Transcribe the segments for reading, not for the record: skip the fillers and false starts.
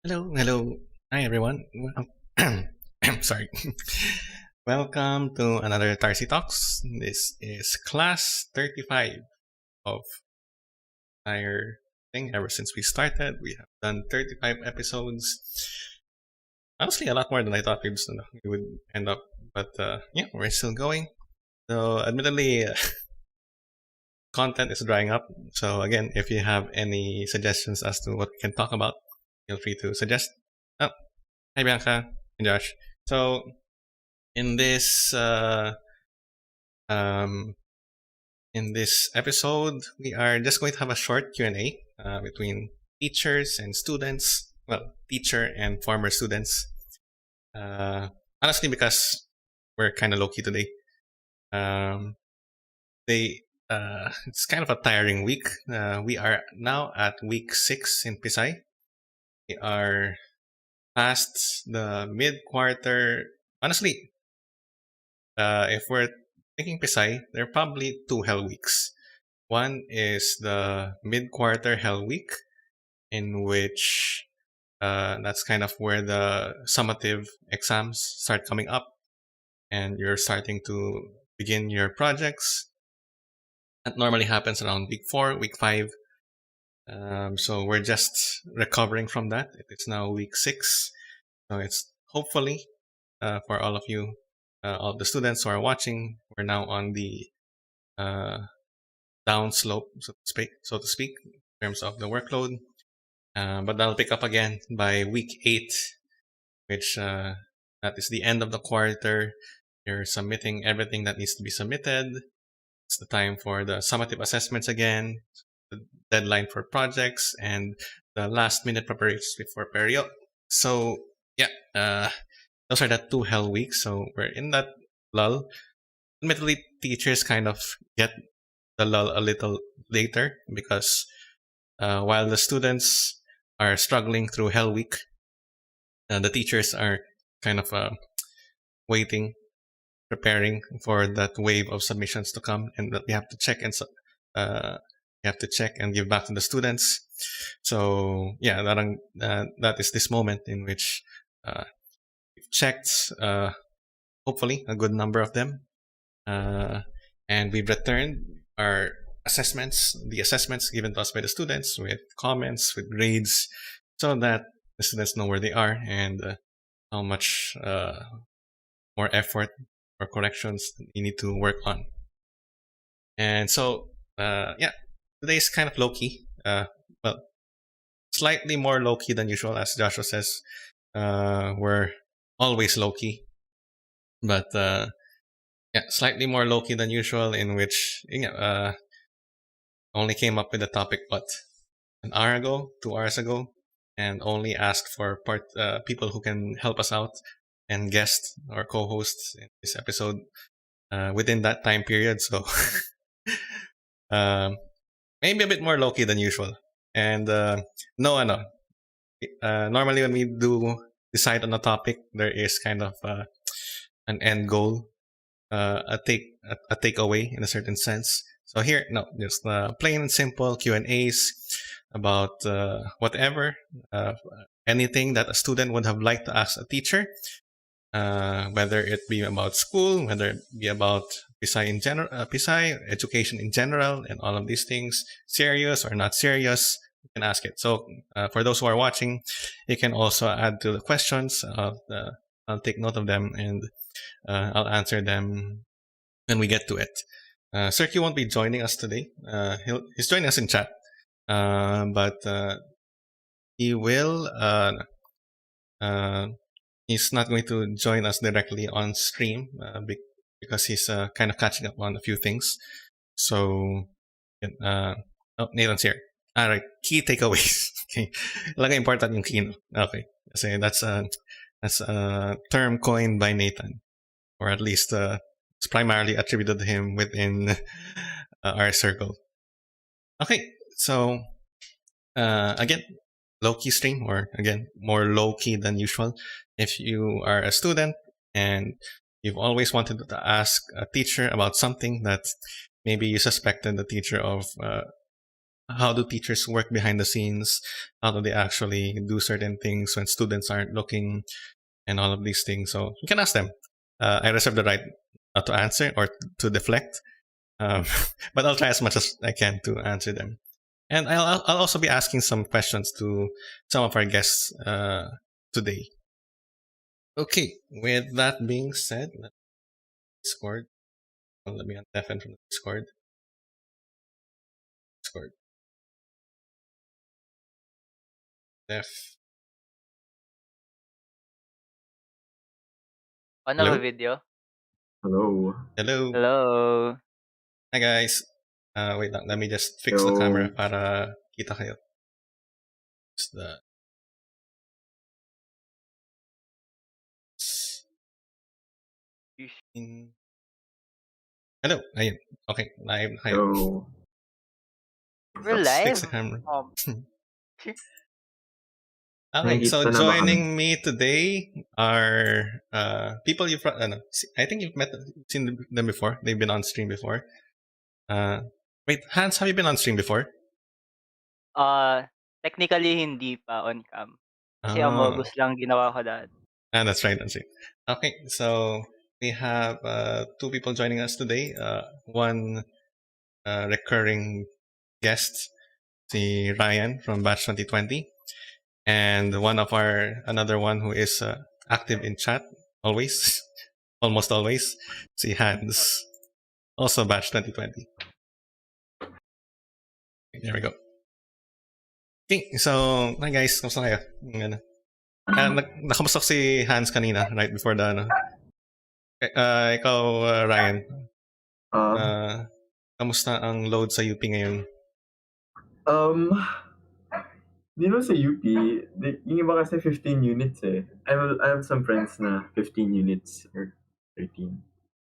Hello, hello. Hi, everyone. Sorry. Welcome to another Tarcy Talks. This is class 35 of our thing. Ever since we started, we have done 35 episodes. Honestly, a lot more than I thought we would end up. But yeah, we're still going. So, admittedly, content is drying up. So, again, if you have any suggestions as to what we can talk about, feel free to suggest. Oh, hi, Bianca and Josh. So, in this um, in this episode, we are just going to have a short Q&A between teachers and students. Well, teacher and former students. Uh, Honestly, because we're kind of low key today. Um, they It's kind of a tiring week. We are now at week 6 in Pisay. We are past the mid quarter. Honestly, if we're thinking Pisay, there are probably two hell weeks. One is the mid-quarter hell week, in which that's kind of where the summative exams start coming up, and you're starting to begin your projects. That normally happens around week 4, week 5. So we're just recovering from that. It's now week 6. So it's hopefully for all of you, all the students who are watching, we're now on the uh, down slope, so to speak. terms of the workload. But that'll pick up again by week 8, which that is the end of the quarter. You're submitting everything that needs to be submitted. It's the time for the summative assessments again, the deadline for projects, and the last minute preparations before perio. So yeah, those are the 2 hell weeks. So we're in that lull. Admittedly, teachers kind of get the lull a little later because while the students are struggling through hell week, the teachers are kind of waiting, preparing for that wave of submissions to come, and that we have to check and give back to the students. So yeah, that is this moment in which we've checked, hopefully, a good number of them, and we've returned our the assessments given to us by the students with comments, with grades, so that the students know where they are and how much more effort or corrections you need to work on. And so, yeah, today's kind of low key. Well, slightly more low key than usual, as Joshua says. We're always low key, but yeah, slightly more low key than usual, in which only came up with the topic an hour ago, 2 hours ago, and only asked for people who can help us out and guest or co-host in this episode within that time period. So maybe a bit more low-key than usual. And no. Normally when we do decide on a topic, there is kind of an end goal, a takeaway in a certain sense. So here, no, just plain and simple Q&As about whatever, anything that a student would have liked to ask a teacher, whether it be about school, whether it be about PSI in general, PSI, education in general, and all of these things, serious or not serious, you can ask it. So for those who are watching, you can also add to the questions. I'll take note of them and I'll answer them when we get to it. Serky won't be joining us today. He's joining us in chat, but he will. He's not going to join us directly on stream because he's kind of catching up on a few things. So, Nathan's here. All right, key takeaways. Okay, talaga important yung key. Okay, kasi that's a term coined by Nathan, or at least it's primarily attributed to him within our circle. Okay, so again, low-key stream, or again, more low-key than usual. If you are a student and you've always wanted to ask a teacher about something that maybe you suspected the teacher of, how do teachers work behind the scenes? How do they actually do certain things when students aren't looking, and all of these things? So you can ask them. I reserve the right to answer or to deflect, but I'll try as much as I can to answer them. And I'll also be asking some questions to some of our guests today. Okay, with that being said, Discord. Let me undeafen from the Discord. Def. On Hello? the video. Hello. Hello. Hello. Hi guys. Wait lang, let me just fix the camera para kita kayo. Just the... Hello. Ayun. Okay, live na kayo. Hello. We're Let's fix live. the camera. Okay, Nakikita so na ba joining me today are people you've I think you've seen them before. They've been on stream before. Wait, Hans, have you been on stream before? Technically hindi pa on cam. Kasi Amogus lang ginawa ko dati. That's right. Okay, so we have 2 people joining us today. One recurring guest, si Ryan from Batch 2020, and another one who is active in chat always, almost always, si Hans, also Batch 2020. There we go. Okay, so, hi guys, kamusta kayo? Ano? Nakamusta si Hans kanina, right before the, ikaw, Ryan, kamusta ang load sa UP ngayon? Um, sa UP, yung iba kasi 15 units eh. I have some friends na 15 units or 13.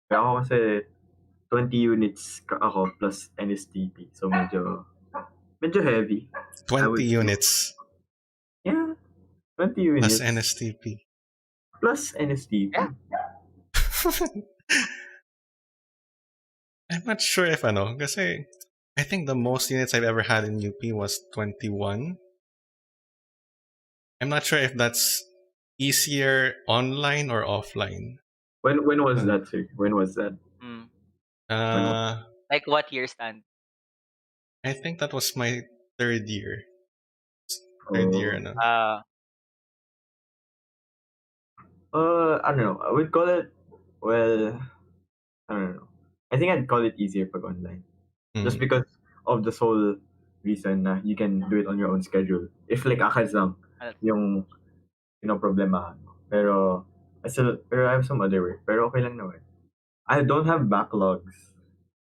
Kaya ako kasi 20 units ako plus NSTP. So medyo heavy. 20 units. Yeah, 20 Plus units. NSTP. Plus NSTP. Yeah. I'm not sure if kasi I think the most units I've ever had in UP was 21. I'm not sure if that's easier online or offline. When was that, sir? When was that? Like what year stand? I think that was my third year. Third year, I don't know. I would call it, well, I don't know. I think I'd call it easier pag online. Just because of the sole reason na you can do it on your own schedule. If like ACADS lang yung problema. Pero I have some other work. Pero okay lang naman. I don't have backlogs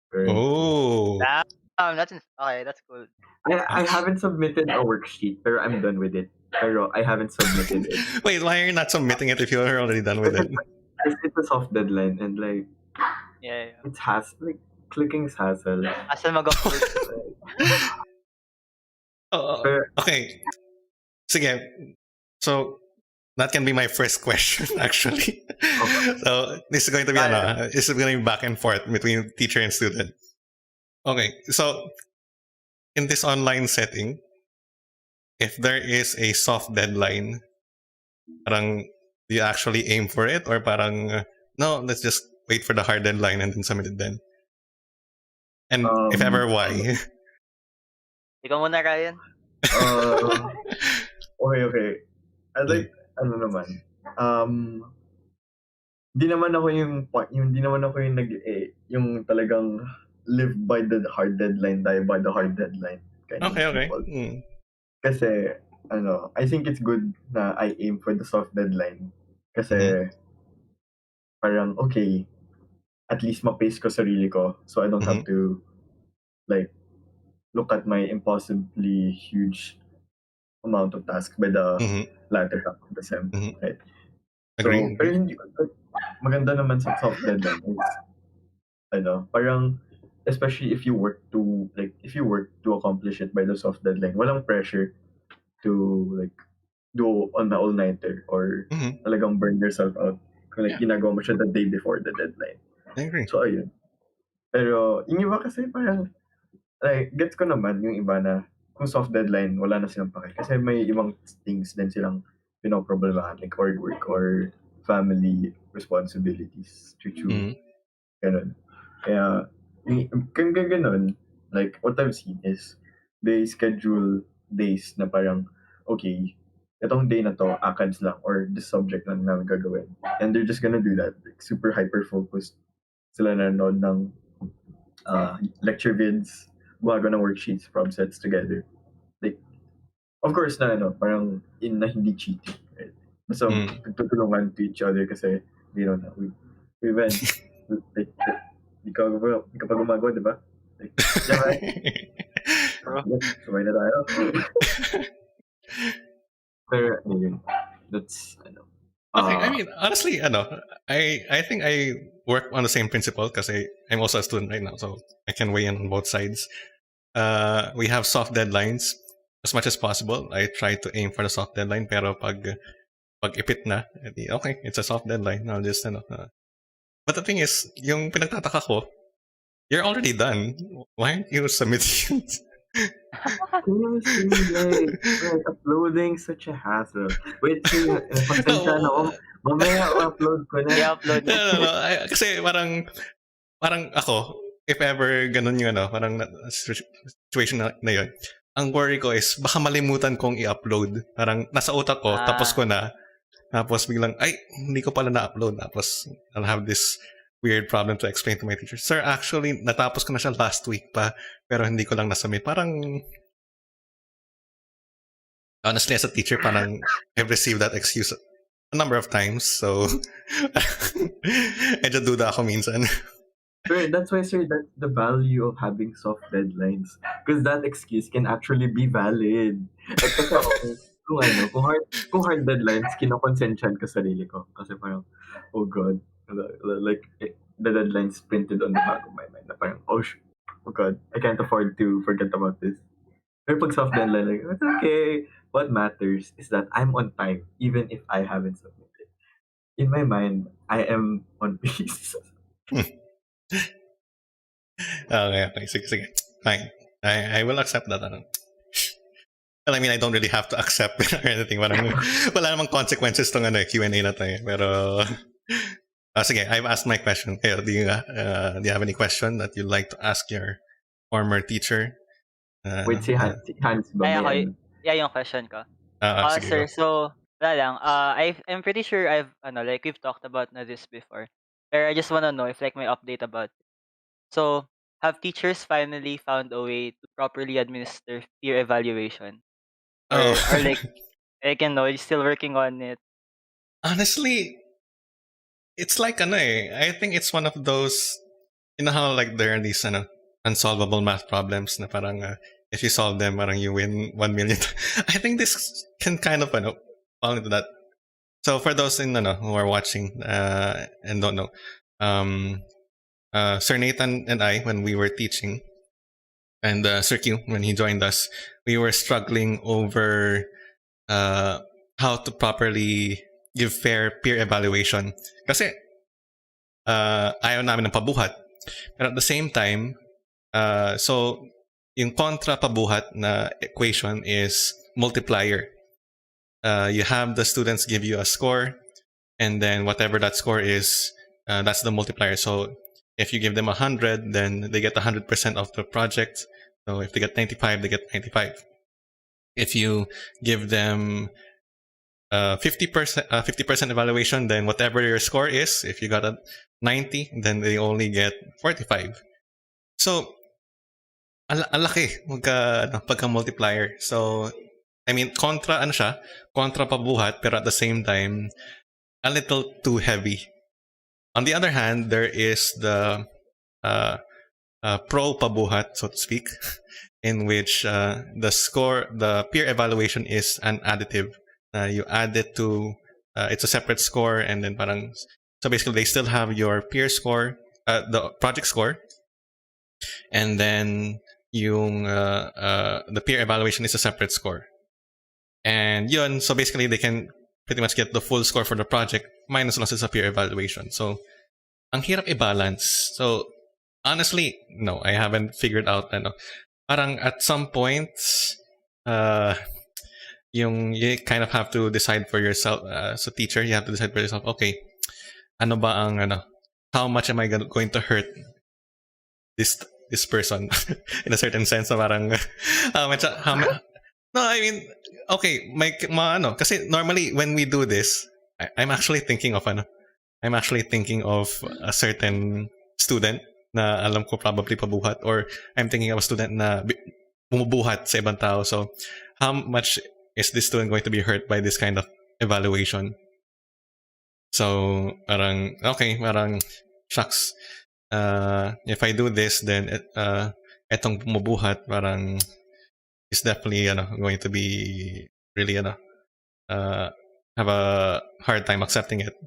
currently. Oh. That's cool. I haven't submitted a worksheet, pero I'm done with it. Pero I haven't submitted it. Wait, why are you not submitting it if you're already done with it? It's a soft deadline and like Yeah. it's like clicking's hassle. Hassle mag-upload. Okay. Sige. So that can be my first question, actually. Okay. So this is going to be back and forth between teacher and student. Okay, so in this online setting, if there is a soft deadline, parang do you actually aim for it, or parang no, let's just wait for the hard deadline and then submit it then? And if ever, why? Ikaw muna, Ryan. Okay. I'd like, di naman ako yung talagang live by the hard deadline, die by the hard deadline kind of people. Kasi, I think it's good na I aim for the soft deadline. Kasi, parang, okay, at least ma-pace ko sarili ko so I don't have to, like, look at my impossibly huge amount of tasks by the latter half of the sem. Right? Agree. Pero hindi, maganda naman sa soft deadline is, parang, especially if you work to accomplish it by the soft deadline, walang pressure to, like, do on the all-nighter or talagang burn yourself out kung ginagawa mo siya the day before the deadline. I agree. So, ayun. Pero, yung iba kasi parang, like, gets ko naman yung iba na kung soft deadline, wala na silang pake. Kasi may ibang things din silang pinoproblemahan, like work or family responsibilities. Ganun. Kaya, kung ganun, like, what I've seen is, they schedule days na parang, okay, itong day na to, ACADS lang, or this subject lang namin gagawin. And they're just gonna do that, like, super hyper-focused. Sila nanonood ng lecture vids, gumagawa ng worksheets, problem sets together. Like, of course na parang na hindi cheating. Right? Basta tutulungan to each other kasi, we went. Like, di ka pa gumagawa, di ba? Like, yeah, right? Sabay na tayo. Pero, that's, Okay, I mean, honestly, I think I work on the same principle kasi I'm also a student right now, so I can weigh in on both sides. We have soft deadlines as much as possible. I try to aim for the soft deadline, pero pag ipit na, okay, it's a soft deadline. I'll just, But the thing is, yung pinagtataka ko, you're already done. Why aren't you submitting? Like, uploading such a hassle. Wait, pasensya na ako. Mamaya upload ko na. I-upload na. No. Kasi parang ako, if ever ganun yung parang situation na yun, ang worry ko is baka malimutan kong i-upload. Parang nasa utak ko, tapos ko na. Tapos biglang, ay, hindi ko pala na-upload. Tapos I'll have this weird problem to explain to my teacher. Sir, actually, natapos ko na siya last week pa, pero hindi ko lang nasubmit. Parang, Honestly, as a teacher, parang I've received that excuse a number of times. So, medyo duda ako minsan. Right, that's why, sir, that's the value of having soft deadlines. Because that excuse can actually be valid. Like, kasi ako, kung hard deadlines, kinokonsensyan ko sarili ko. Kasi parang, oh God, like, the deadlines printed on the back of my mind. Na parang, oh God, I can't afford to forget about this. Pero pag soft deadline, like, it's okay. What matters is that I'm on time, even if I haven't submitted. In my mind, I am on pace. Okay. Sige. Fine. I will accept that. Ano. Well, I mean, I don't really have to accept or anything. Parang, wala namang consequences tong Q&A na to eh. Pero, sige, I've asked my question. Kayo, do you have any question that you'd like to ask your former teacher? Wait, si Hans ba? Ay, May ako, ano? yung question ko. Sige, Sir, go. so, wala lang. I'm pretty sure like, we've talked about na this before. Pero I just wanna know if, like, may update about it. So, have teachers finally found a way to properly administer peer evaluation? Oh. Or like, you're still working on it? Honestly, it's like I think it's one of those, you know how like there are these unsolvable math problems na parang if you solve them, parang you win 1 million. I think this can kind of fall into that. So for those who are watching and don't know, Sir Nathan and I, when we were teaching, and Sir Q, when he joined us, we were struggling over how to properly give fair peer evaluation. Kasi ayaw namin ng pabuhat. Pero at the same time, so yung kontra pabuhat na equation is multiplier. You have the students give you a score, and then whatever that score is, that's the multiplier. So if you give them 100, then they get 100% of the project. So if they get 95, they get 95. If you give them 50% evaluation, then whatever your score is, if you got a 90, then they only get 45. So ang laki pagka multiplier. So I mean, kontra pabuhat, pero at the same time, a little too heavy. On the other hand, there is the pro pabuhat, so to speak, in which the peer evaluation is an additive. You add it to, it's a separate score, and then so basically they still have your peer score, the project score, and then the peer evaluation is a separate score. And yun, so basically they can pretty much get the full score for the project minus losses of peer evaluation. So ang hirap i-balance. So honestly, no, I haven't figured out parang at some point you kind of have to decide for yourself as a teacher. You have to decide for yourself, okay, ano ba ang how much am I going to hurt this person in a certain sense, na parang no, I mean, okay, kasi normally when we do this, I'm actually thinking of a certain student na alam ko probably pabuhat, or I'm thinking of a student na bumubuhat sa ibang tao. So how much is this student going to be hurt by this kind of evaluation? So parang shucks, if I do this, then etong bumubuhat parang is definitely going to be really have a hard time accepting it.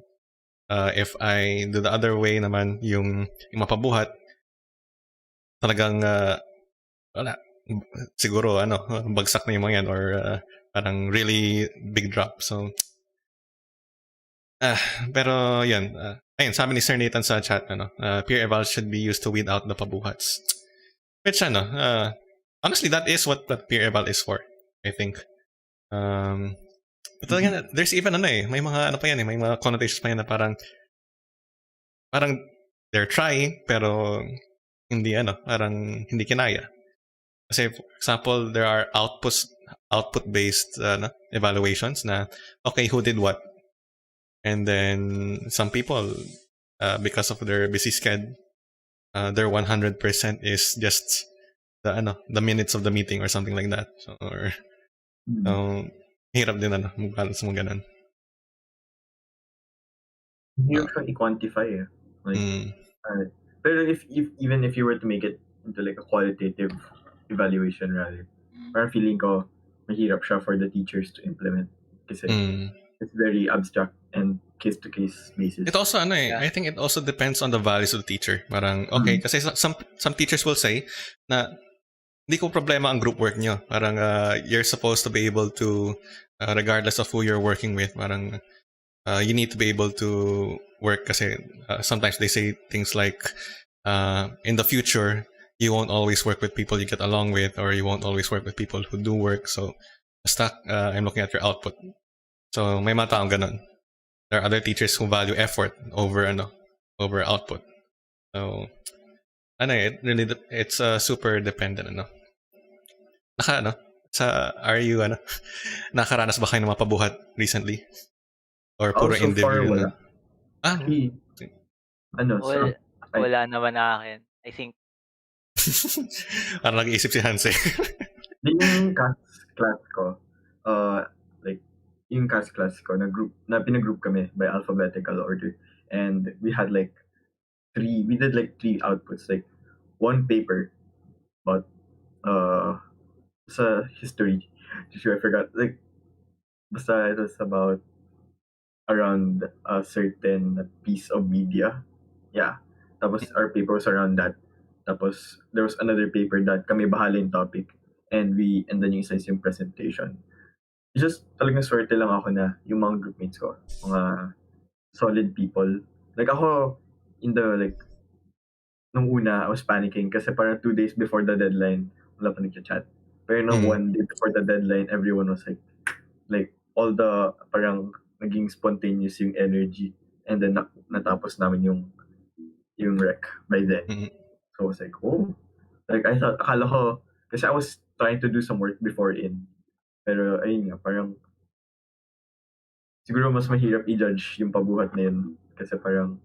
If I do the other way naman, yung mapabuhat, talagang wala, siguro bagsak na yung mga yan, or parang really big drop. So pero yun, ayun, sabi ni Sir Nathan sa chat, peer eval should be used to weed out the pabuhats. Which honestly, that is what peer eval is for, I think. But again, there's even may mga pa yan, may mga connotations pa yan na parang they're trying pero hindi parang hindi kinaya. Kasi for example, there are output based evaluations na okay, who did what, and then some people because of their busy schedule, their 100% is just the minutes of the meeting or something like that. So, or Hirap din mag-balance mo ganun. Hirap siyang i-quantify eh. Like, pero even if you were to make it into like a qualitative evaluation rather, parang feeling ko mahirap siya for the teachers to implement kasi it's very abstract and case-to-case basis. It also I think it also depends on the values of the teacher. Parang okay, kasi some teachers will say na hindi ko problema ang group work nyo. Parang you're supposed to be able to regardless of who you're working with, parang you need to be able to work kasi sometimes they say things like in the future you won't always work with people you get along with, or you won't always work with people who do work, so basta I'm looking at your output. So may mga taong ganun. There are other teachers who value effort over output. So it's super dependent are you nakaranas ba kayo ng mapabuhat recently? Or puro so far individual wala. Wala naman akin. I think. Parang nag-iisip si Hanse. Yung class ko, like, yung class ko, pinag-group kami by alphabetical order. And we had like three outputs, like one paper about sa history. I forgot. Like, basta it was about around a certain piece of media. Yeah. Tapos our paper was around that. Tapos there was another paper that kami bahala yung topic. And then yung isa is yung presentation. It's just talagang swerte lang ako na yung mga groupmates ko, mga solid people. Like ako, nung una, I was panicking kasi parang 2 days before the deadline, wala pa nagchat. Pero nung 1 day before the deadline, everyone was like all the parang naging spontaneous yung energy. And then natapos namin yung rec by then. So I was like, oh. Like I thought, akala ko, kasi I was trying to do some work before in. Pero ayun nga, parang siguro mas mahirap i-judge yung pabuhat na yun. Kasi parang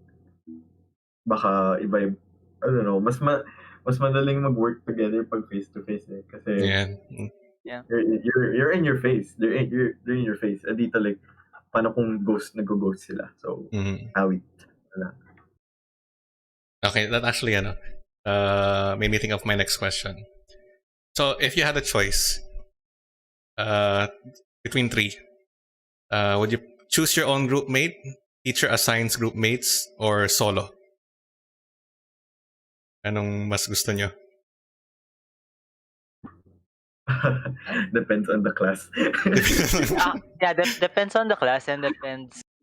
baka iba, I don't know, mas madaling mag-work together pag face-to-face eh. Kasi you're in your face. They're in your face. And dito like, paano kung nag-ghost sila? So, awit. Okay, that actually made me think of my next question. So, if you had a choice between three, would you choose your own group mate, teacher assigns group mates, or solo? Anong mas gusto nyo? Depends on the class. Depends on the class and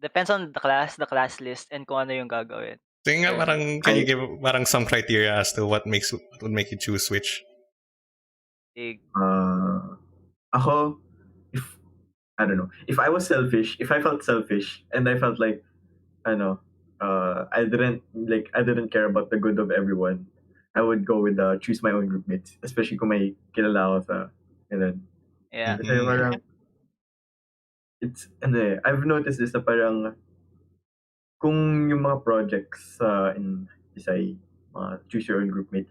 depends on the class list, and kung ano yung gagawin. So nga, parang, can you give parang some criteria as to what would make you choose which? Ako, I don't know, if I felt selfish and I felt like, I didn't care about the good of everyone, I would go with choose my own group mates, especially kung may kilala ako sa ganun. Yeah. Kasi parang I've noticed this na parang kung yung mga projects in Isay, choose your own group mate,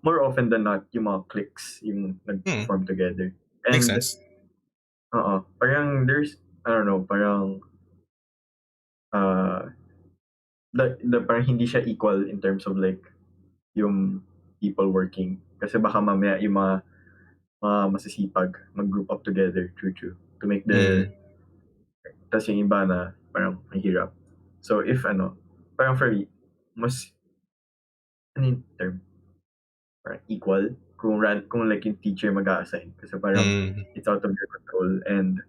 more often than not, yung mga cliques yung nag-form together. And, makes sense. Parang there's, I don't know, parang parang hindi siya equal in terms of like yung people working. Kasi baka mamaya yung mga masisipag mag-group up together, true, to make tas yung iba na parang mahirap. So if parang for me, mas term, parang equal kung like yung teacher mag-a-assign. Kasi parang it's out of your control, and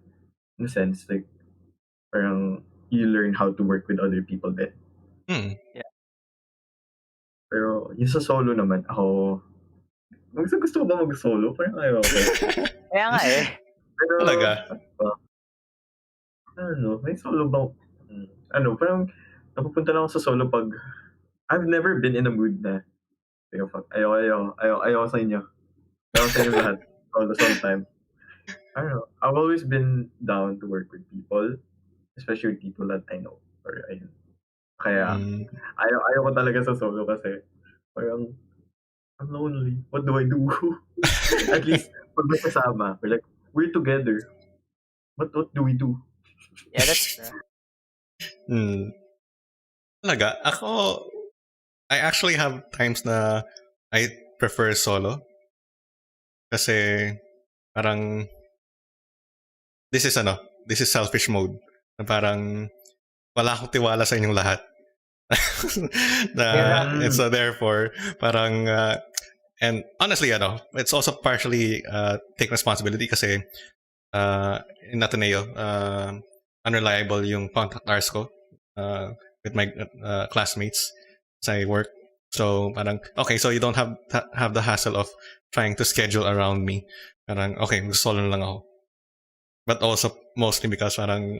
in a sense, like parang you learn how to work with other people then. Yeah. Pero yung sa solo naman, ako, gusto ko ba mag-solo? Parang ayaw ako. Kaya nga eh. Pero, talaga? May solo ba? Parang napupunta lang ako sa solo pag I've never been in a mood na ayaw sa inyo. Ayaw sa inyo lahat. All the time. I don't know. I've always been down to work with people, especially with people that I know. Or ayun. Kaya, ayaw ko talaga sa solo kasi parang I'm lonely. What do I do? At least, pag may kasama, we're together. But what do we do? Yeah, that's true. Talaga, ako, I actually have times na I prefer solo. Kasi parang, this is selfish mode. Na parang, wala akong tiwala sa inyong lahat. Yeah. And so therefore, parang, and honestly, it's also partially take responsibility kasi in Ateneo, unreliable yung contact hours ko with my classmates sa work. So parang, okay, so you don't have the hassle of trying to schedule around me. Parang, okay, mag-solo na lang ako. But also, mostly because parang,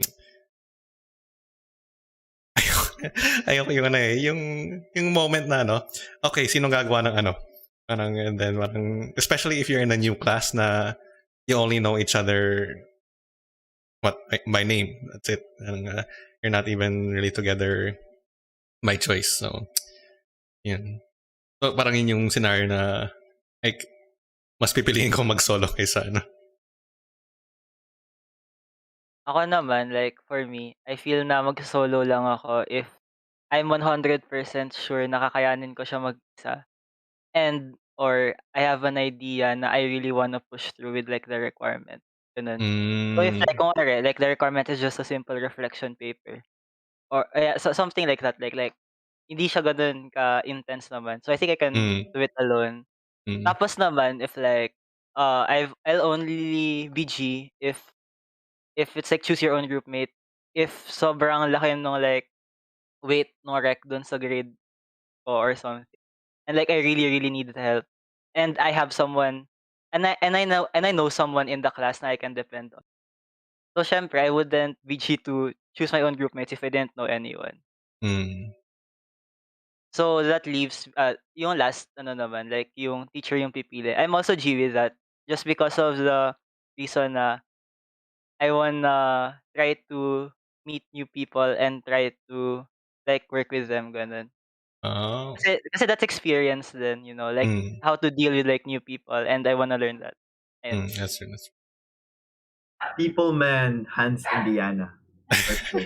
ayoko yung moment na okay, sino gagawa ng parang, and then parang, especially if you're in a new class na you only know each other by name, that's it. And, you're not even really together by choice. So yun. So parang yun yung scenario na like mas pipiliin ko mag-solo kaysa Ako naman, like, for me, I feel na mag-solo lang ako if I'm 100% sure na kakayanin ko siya mag-isa. And or I have an idea na I really wanna push through with, like, the requirement, gano'n. So, if like kunwari, like, the requirement is just a simple reflection paper or so something like that, like hindi siya gano'n ka-intense naman. So, I think I can do it alone. Tapos naman if like, I'll only BG if it's like choose your own groupmate, if sobrang laki nung like weight nung rec dun sa grade ko or something, and like I really, really needed help, and I have someone, and I know someone in the class na I can depend on. So siyempre I wouldn't BG to choose my own groupmates if I didn't know anyone. So that leaves, yung last ano naman, like yung teacher yung pipili. I'm also G with that just because of the reason na I wanna try to meet new people and try to like work with them, gano'n. Oh. Kasi that's experience din, like how to deal with like new people, and I wanna learn that. Ayun. That's true. People man, Hans Indiana. Let's go.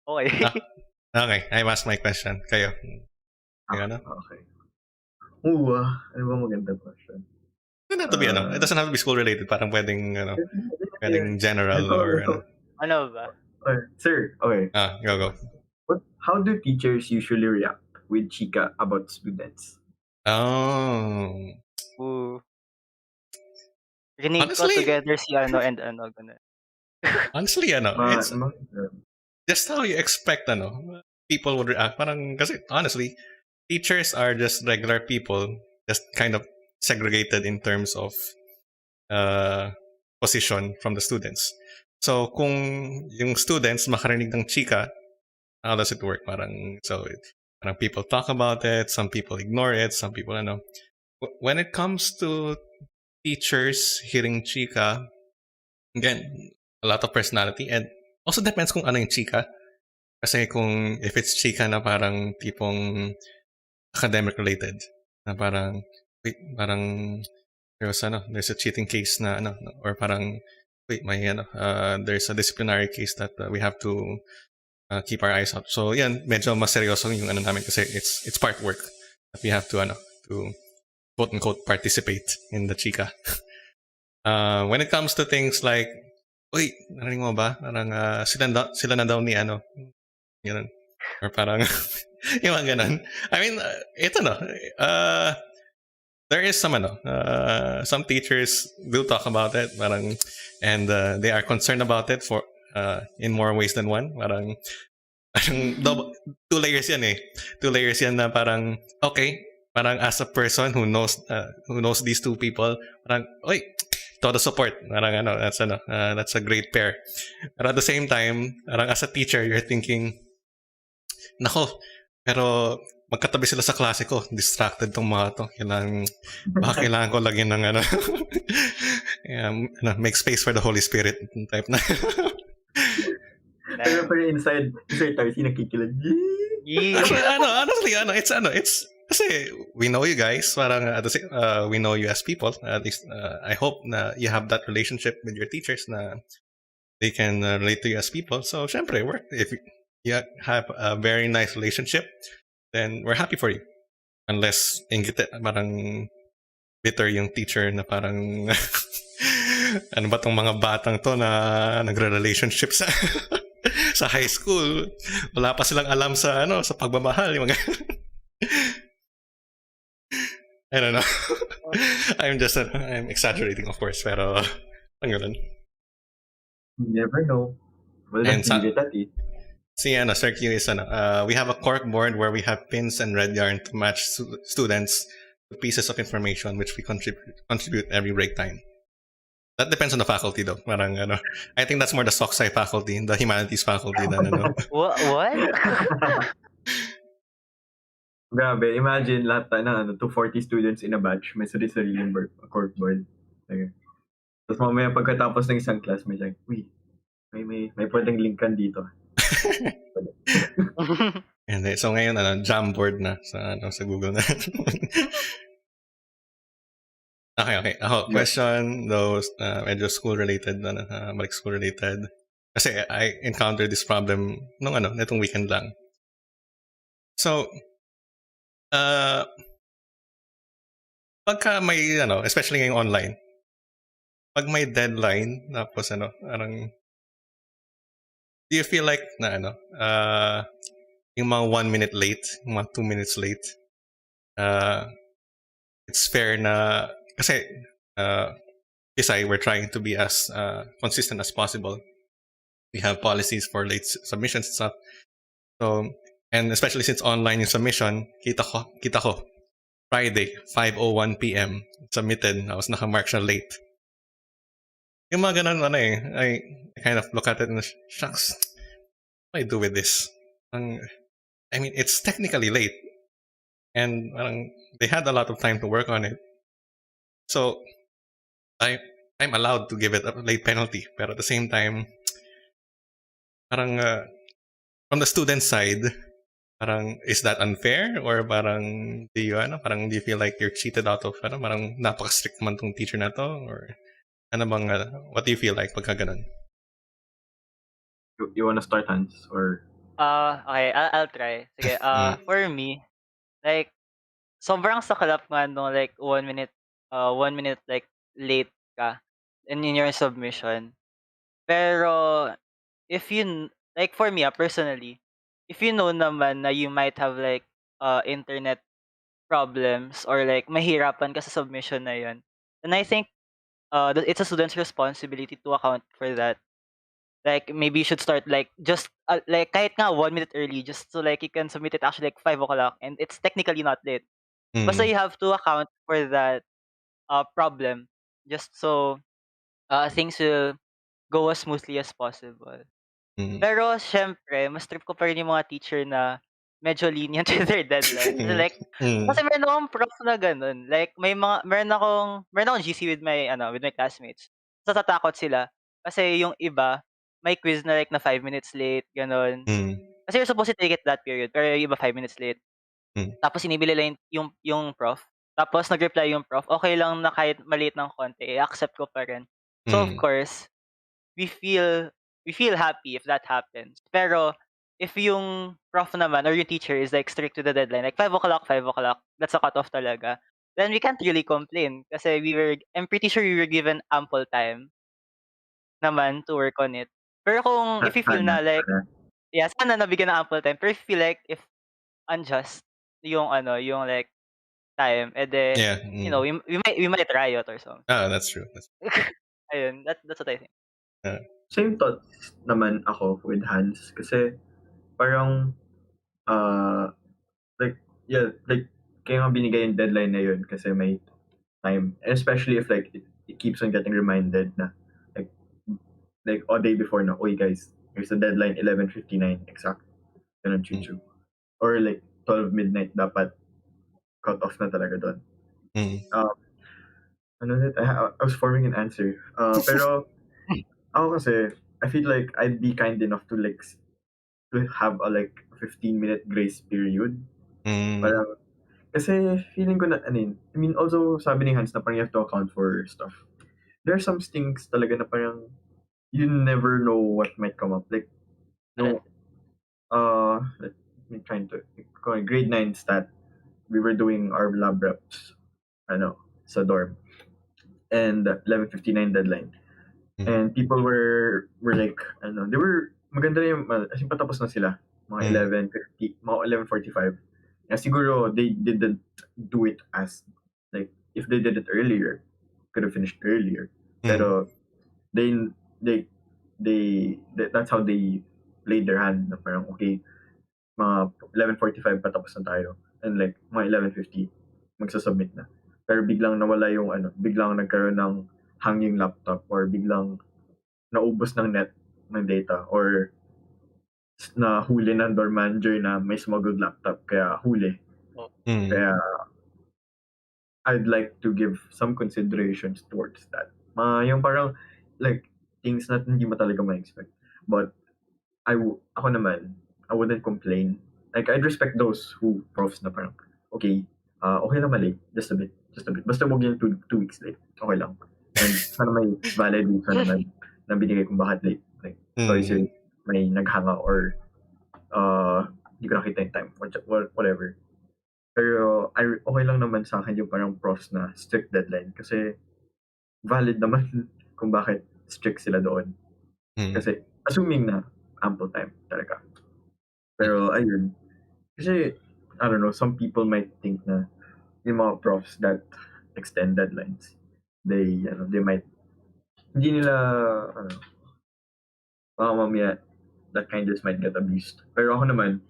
Okay. Okay, I've asked my question. Kayo? Okay. Ano ba magandang question? It doesn't have to be it doesn't have to be school related. Parang pwedeng pwedeng general or Ano ba? Sir, okay. Go. How do teachers usually react with chika about students? Oh. Ooh. Rinig ko Honestly, together si ano and ano, gano'n. honestly, it's just how you expect people would react. Parang kasi honestly, teachers are just regular people, just kind of segregated in terms of position from the students. So kung yung students makarinig ng chika, how does it work? Parang people talk about it, some people ignore it, some people when it comes to teachers hearing chika, again, a lot of personality, and also depends kung ano yung chika. Kasi kung if it's chika na parang tipong academic related, na parang there's a cheating case na or parang there's a disciplinary case that we have to keep our eyes out. So yan, medyo mas seryoso yung namin kasi it's part work that we have to to quote unquote participate in the chika. When it comes to things like, uy, narinig mo ba? Parang sila na daw ni ganun. Or parang yung mga ganun. I mean, ito there is some teachers do talk about it, parang, and they are concerned about it for in more ways than one. Parang two layers yan eh. Two layers yan na parang, okay, parang as a person who knows these two people, parang, oy, todo support. Parang that's a great pair. But at the same time, parang as a teacher, you're thinking, nako, pero magkatabi sila sa klase ko, distracted tong mga to. Kailangan ko lagyan ng make space for the Holy Spirit type na. Pero inside Tarcy nakikilig. Honestly, it's Kasi we know you guys, parang we know you as people. At least I hope na you have that relationship with your teachers na they can relate to you as people. So, syempre, if you have a very nice relationship, then we're happy for you. Unless parang bitter yung teacher na parang ano ba tong mga batang to na nagre-relationship sa sa high school. Wala pa silang alam sa sa pagmamahal. Yung mga I don't know. I'm exaggerating, of course, pero ang ganun. You never know. Wala And feel it at it. See, Sir Q is we have a cork board where we have pins and red yarn to match students to pieces of information which we contribute every break time. That depends on the faculty though. Parang I think that's more the Soc-Sci faculty, the humanities faculty than What? Grabe, imagine lahat tayo ng 240 students in a batch, may sarili-sariling corkboard. Okay. Tapos mamaya pagkatapos ng isang class, may like, uy, may pwedeng linkan dito. And so ngayon Jamboard na sa Google na. Okay. Question those medyo school related balik school related. Kasi I encountered this problem nung netong weekend lang. So pagka may especially ngayong online, pag may deadline tapos parang do you feel like na yung mga 1 minute late, yung mga 2 minutes late, it's fair na kasi we're trying to be as consistent as possible. We have policies for late submissions and stuff. So, and especially since online yung submission, kita ko Friday, 5:01 p.m. submitted. I was naka-mark siya late. Yung mga ganun I kind of look at it and shucks, what do I do with this? I mean, it's technically late, and they had a lot of time to work on it. So, I'm allowed to give it a late penalty, but at the same time, parang from the student side, parang is that unfair or parang do you feel like you're cheated out of parang napaka-strict man tong teacher na to or what do you feel like pagka ganun? You wanna start, Hans? Or Okay, I'll try. Sige, for me, like, sobrang saklap nga no, like, 1 minute, 1 minute, like, late ka in your submission. Pero, if like, for me, personally, if you know naman na you might have, like, internet problems or, like, mahirapan ka sa submission na yun, then I think, it's a student's responsibility to account for that. Like, maybe you should start, like, just, like, kahit nga 1 minute early just so, like, you can submit it actually, like, 5 o'clock and it's technically not late. Basta you have to account for that, problem just so, things will go as smoothly as possible. Pero siyempre mas trip ko pa rin yung mga teacher na medyo lenient with their deadline. Kasi like kasi meron akong prof na gano'n. Like meron akong GC with my classmates. Natatakot sila kasi yung iba may quiz na like na 5 minutes late, gano'n. Kasi you're supposed to take it that period, pero yung iba 5 minutes late. Tapos sinibili lang yung prof. Tapos nag-reply yung prof, okey lang na kahit ma-late ng konti, i-accept ko pa rin. So of course, we feel we feel happy if that happens. Pero if yung prof naman or yung teacher is like strict to the deadline, like 5 o'clock, 5 o'clock, that's a cutoff talaga, then we can't really complain kasi I'm pretty sure we were given ample time naman to work on it. Pero kung if you feel na like, yeah, sana nabigyan ng ample time. Pero if you feel like if unjust yung like time, Yeah. we might riot or something. That's true. Ayun, that's what I think. same thoughts naman ako with Hans kasi parang like kaya nga binigay yung deadline na yun kasi may time, and especially if like it keeps on getting reminded na like a day before na, uy guys, here's the deadline, 11:59 exact, ganun chuchu, or like 12 midnight dapat cut off na talaga doon. I was forming an answer, pero ako kasi I feel like I'd be kind enough to like to have a like 15-minute grace period. Parang Kasi feeling ko na, I mean, also sabi ni Hans na parang you have to account for stuff. There are some things talaga na parang you never know what might come up. Like, no, let me trying to, grade 9 stat, we were doing our lab reps, sa dorm. And 11:59 deadline. And people were like, they were, maganda na yung, as in patapos na sila. Mga 11:50, mga 11:45. Yeah, siguro they didn't do it as, like, if they did it earlier, could have finished earlier. Pero they, they, that's how they played their hand. Na parang, okay, mga 11:45 patapos na tayo. And like, mga 11:50, magsasubmit na. Pero biglang nawala yung, biglang nagkaroon ng hanging laptop or biglang naubos ng net ng data or nahuli ng door manager na may smuggled laptop kaya huli. Kaya I'd like to give some considerations towards that. Yung parang like things na hindi mo talaga ma-expect. But ako naman, I wouldn't complain. Like, I'd respect those profs na parang, okay, okay lang mali, just a bit. Basta huwag yung 2 weeks late, okay lang. And sana may valid reason na binigay kung bakit late. Like, sorry sir, may naghanga or hindi ko nakita yung time, whatever. Pero okay lang naman sa akin yung parang profs na strict deadline kasi valid naman kung bakit strict sila doon. Kasi assuming na ample time talaga. Pero ayun, kasi I don't know, some people might think na yung mga profs that extend deadlines, they might, hindi nila, mamaya that kindness might get abused. Pero ako naman,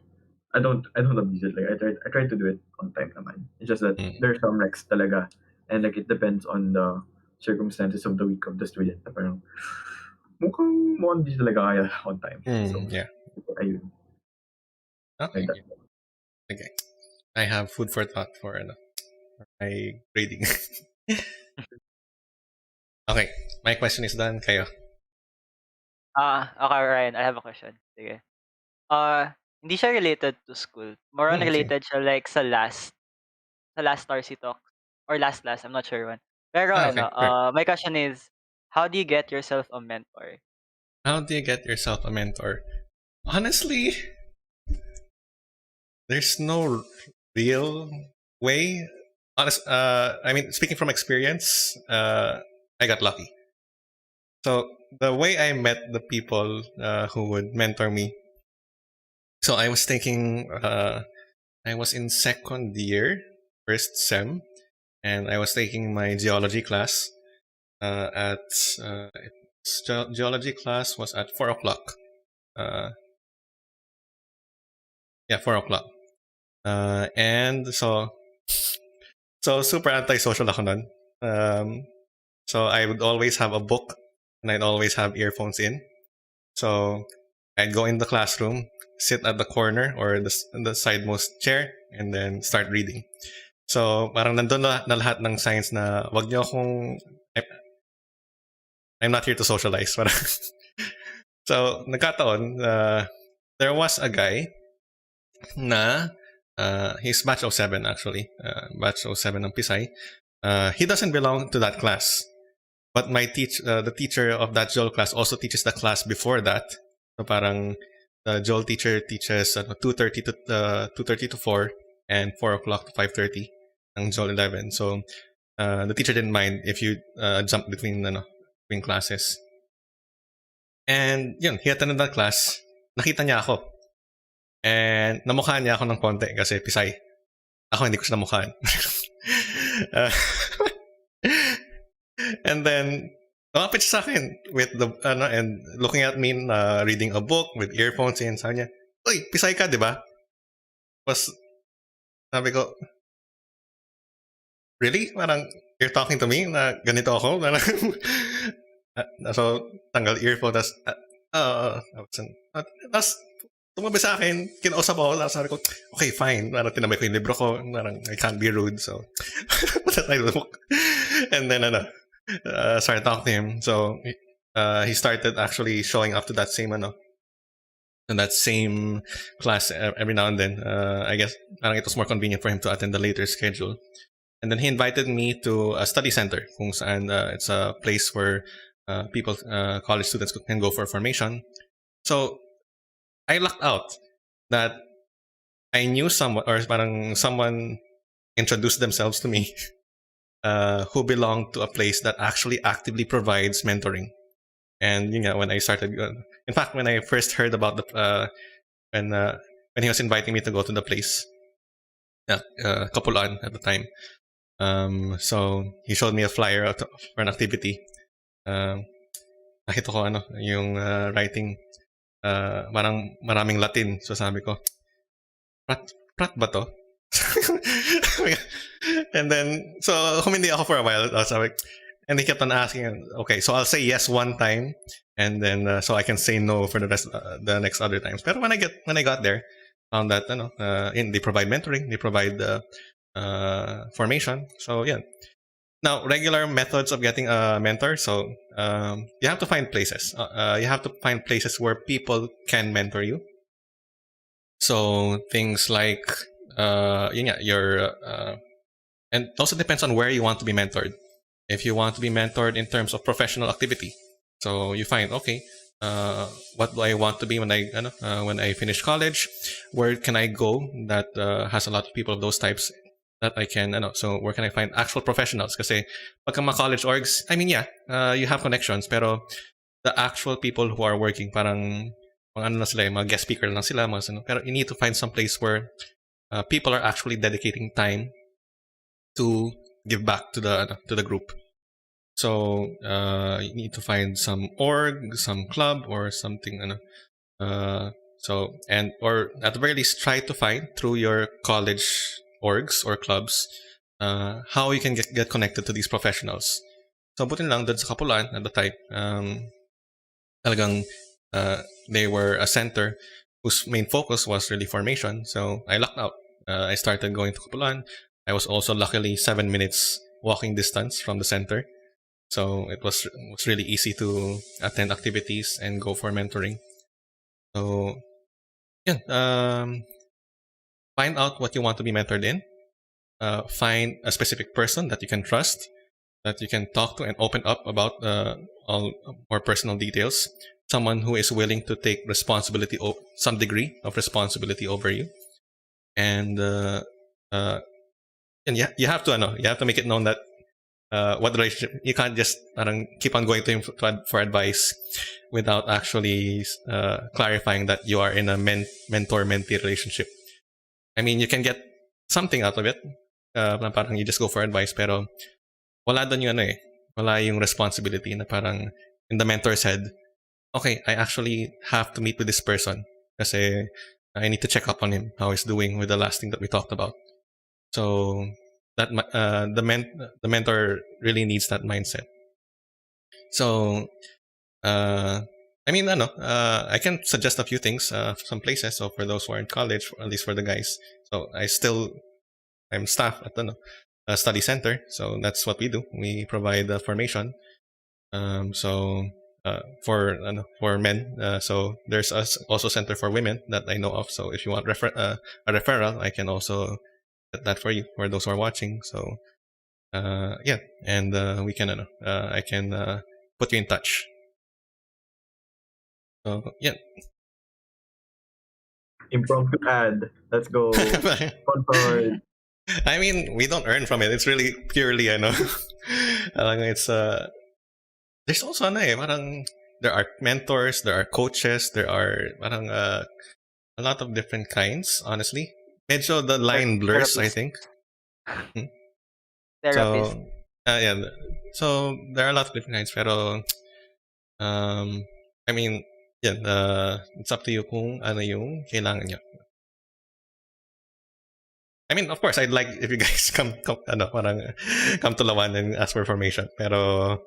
I don't abuse it. Like, I try to do it on time naman. It's just that there's some recs talaga, and like it depends on the circumstances of the week of the student. Na parang mukhang di talaga kaya on time. So Yeah. ayun. Okay. Like that. Okay. I have food for thought for my grading. Okay. My question is done. Kayo. Okay, Ryan, I have a question. Sige. Hindi siya related to school. More on Okay. related siya like sa last Tarcy Talks or last, I'm not sure when. Pero Okay. Sure. my question is, how do you get yourself a mentor? How do you get yourself a mentor? Honestly, there's no real way. I mean, speaking from experience, I got lucky. So the way I met the people who would mentor me. So I was thinking, I was in second year, first sem, and I was taking my geology class. Geology class was at 4:00. 4:00. And so super antisocial ako nun. So I would always have a book and I'd always have earphones in. So I'd go in the classroom, sit at the corner or the sidemost chair, and then start reading. So parang nandun na lahat ng signs na wag niyo akong, I'm not here to socialize. So nagkataon, there was a guy na he's batch 07 actually, batch 07 ng Pisay. He doesn't belong to that class, but the teacher of that Joel class also teaches the class before that. So parang the Joel teacher teaches 2:30 to 4 and 4:00 to 5:30 ng Joel 11. So the teacher didn't mind if you jump between classes. And yun, he attended that class. Nakita niya ako. And namukhaan niya ako ng konti kasi Pisay. Ako hindi ko siya namukhaan. And then lumapit siya sa akin with and looking at me, reading a book with earphones in. Sabi niya, "Uy, Pisay ka, di ba?" Sabi ko, "Really? Parang you're talking to me na ganito ako?" So tanggal earphone, tapos tumabi sa akin, kinausap ako, sabi ko, okay, fine. Parang tinabay ko yung libro ko, parang I can't be rude, so put aside the book. And then, started talking to him. So, he started actually showing up to that same, in that same class every now and then. I guess parang it was more convenient for him to attend the later schedule. And then he invited me to a study center, kung saan it's a place where people, college students can go for formation. So I lucked out that I knew someone, or parang someone introduced themselves to me, who belonged to a place that actually actively provides mentoring. And when I started, in fact, when I first heard about the when he was inviting me to go to the place, Kapulaan at the time. So he showed me a flyer for an activity. Nakita ko yung writing, parang maraming Latin. So sabi ko, prat ba to? And then, so humindi ako for a while. Sabi, and he kept on asking, okay, so I'll say yes one time, and then so I can say no for the rest, the next other times. Pero when I got there, found that they provide mentoring, they provide formation. So yeah. Now, regular methods of getting a mentor. So you have to find places. You have to find places where people can mentor you. So things like your and it also depends on where you want to be mentored. If you want to be mentored in terms of professional activity, so you find, okay, what do I want to be when I finish college? Where can I go that has a lot of people of those types that I can, so where can I find actual professionals? Kasi pagka mga college orgs, I mean, yeah, you have connections, pero the actual people who are working, parang mga sila, mga guest speaker lang sila, pero you need to find some place where people are actually dedicating time to give back to the group. So you need to find some org, some club, or something. Or at the very least, try to find through your college orgs or clubs how you can get connected to these professionals. So butin lang dun sa Kapulaan at the time, talagang they were a center whose main focus was really formation. So I lucked out. I started going to Kapulaan. I was also luckily 7 minutes walking distance from the center. So it was really easy to attend activities and go for mentoring. So yeah, find out what you want to be mentored in. Find a specific person that you can trust, that you can talk to and open up about all more personal details. Someone who is willing to take responsibility, some degree of responsibility over you, and you have to make it known that what relationship, you can't just keep on going to him for advice without actually clarifying that you are in a mentor-mentee relationship. I mean, you can get something out of it, parang you just go for advice, pero wala doon yung wala yung responsibility na parang in the mentor's head, okay, I actually have to meet with this person kasi I need to check up on him, how he's doing with the last thing that we talked about. So that the mentor really needs that mindset. So I mean, I can suggest a few things, some places. So for those who are in college, at least for the guys, so I'm staff at the study center. So that's what we do. We provide formation. So for men, so there's also center for women that I know of. So if you want a referral, I can also get that for you, for those who are watching. So yeah, and we can I can put you in touch. So yeah. Impromptu ad. Let's go. Sponsored. I mean, we don't earn from it. It's really purely, I know. It's there's also parang there are mentors, there are coaches, there are parang a lot of different kinds. Honestly, medyo the line blurs, I think. Therapist. So yeah, so there are a lot of different kinds. Pero I mean, yeah, it's up to you kung ano yung kailangan nyo. I mean, of course, I'd like if you guys come parang come to Lawan and ask for information. Pero,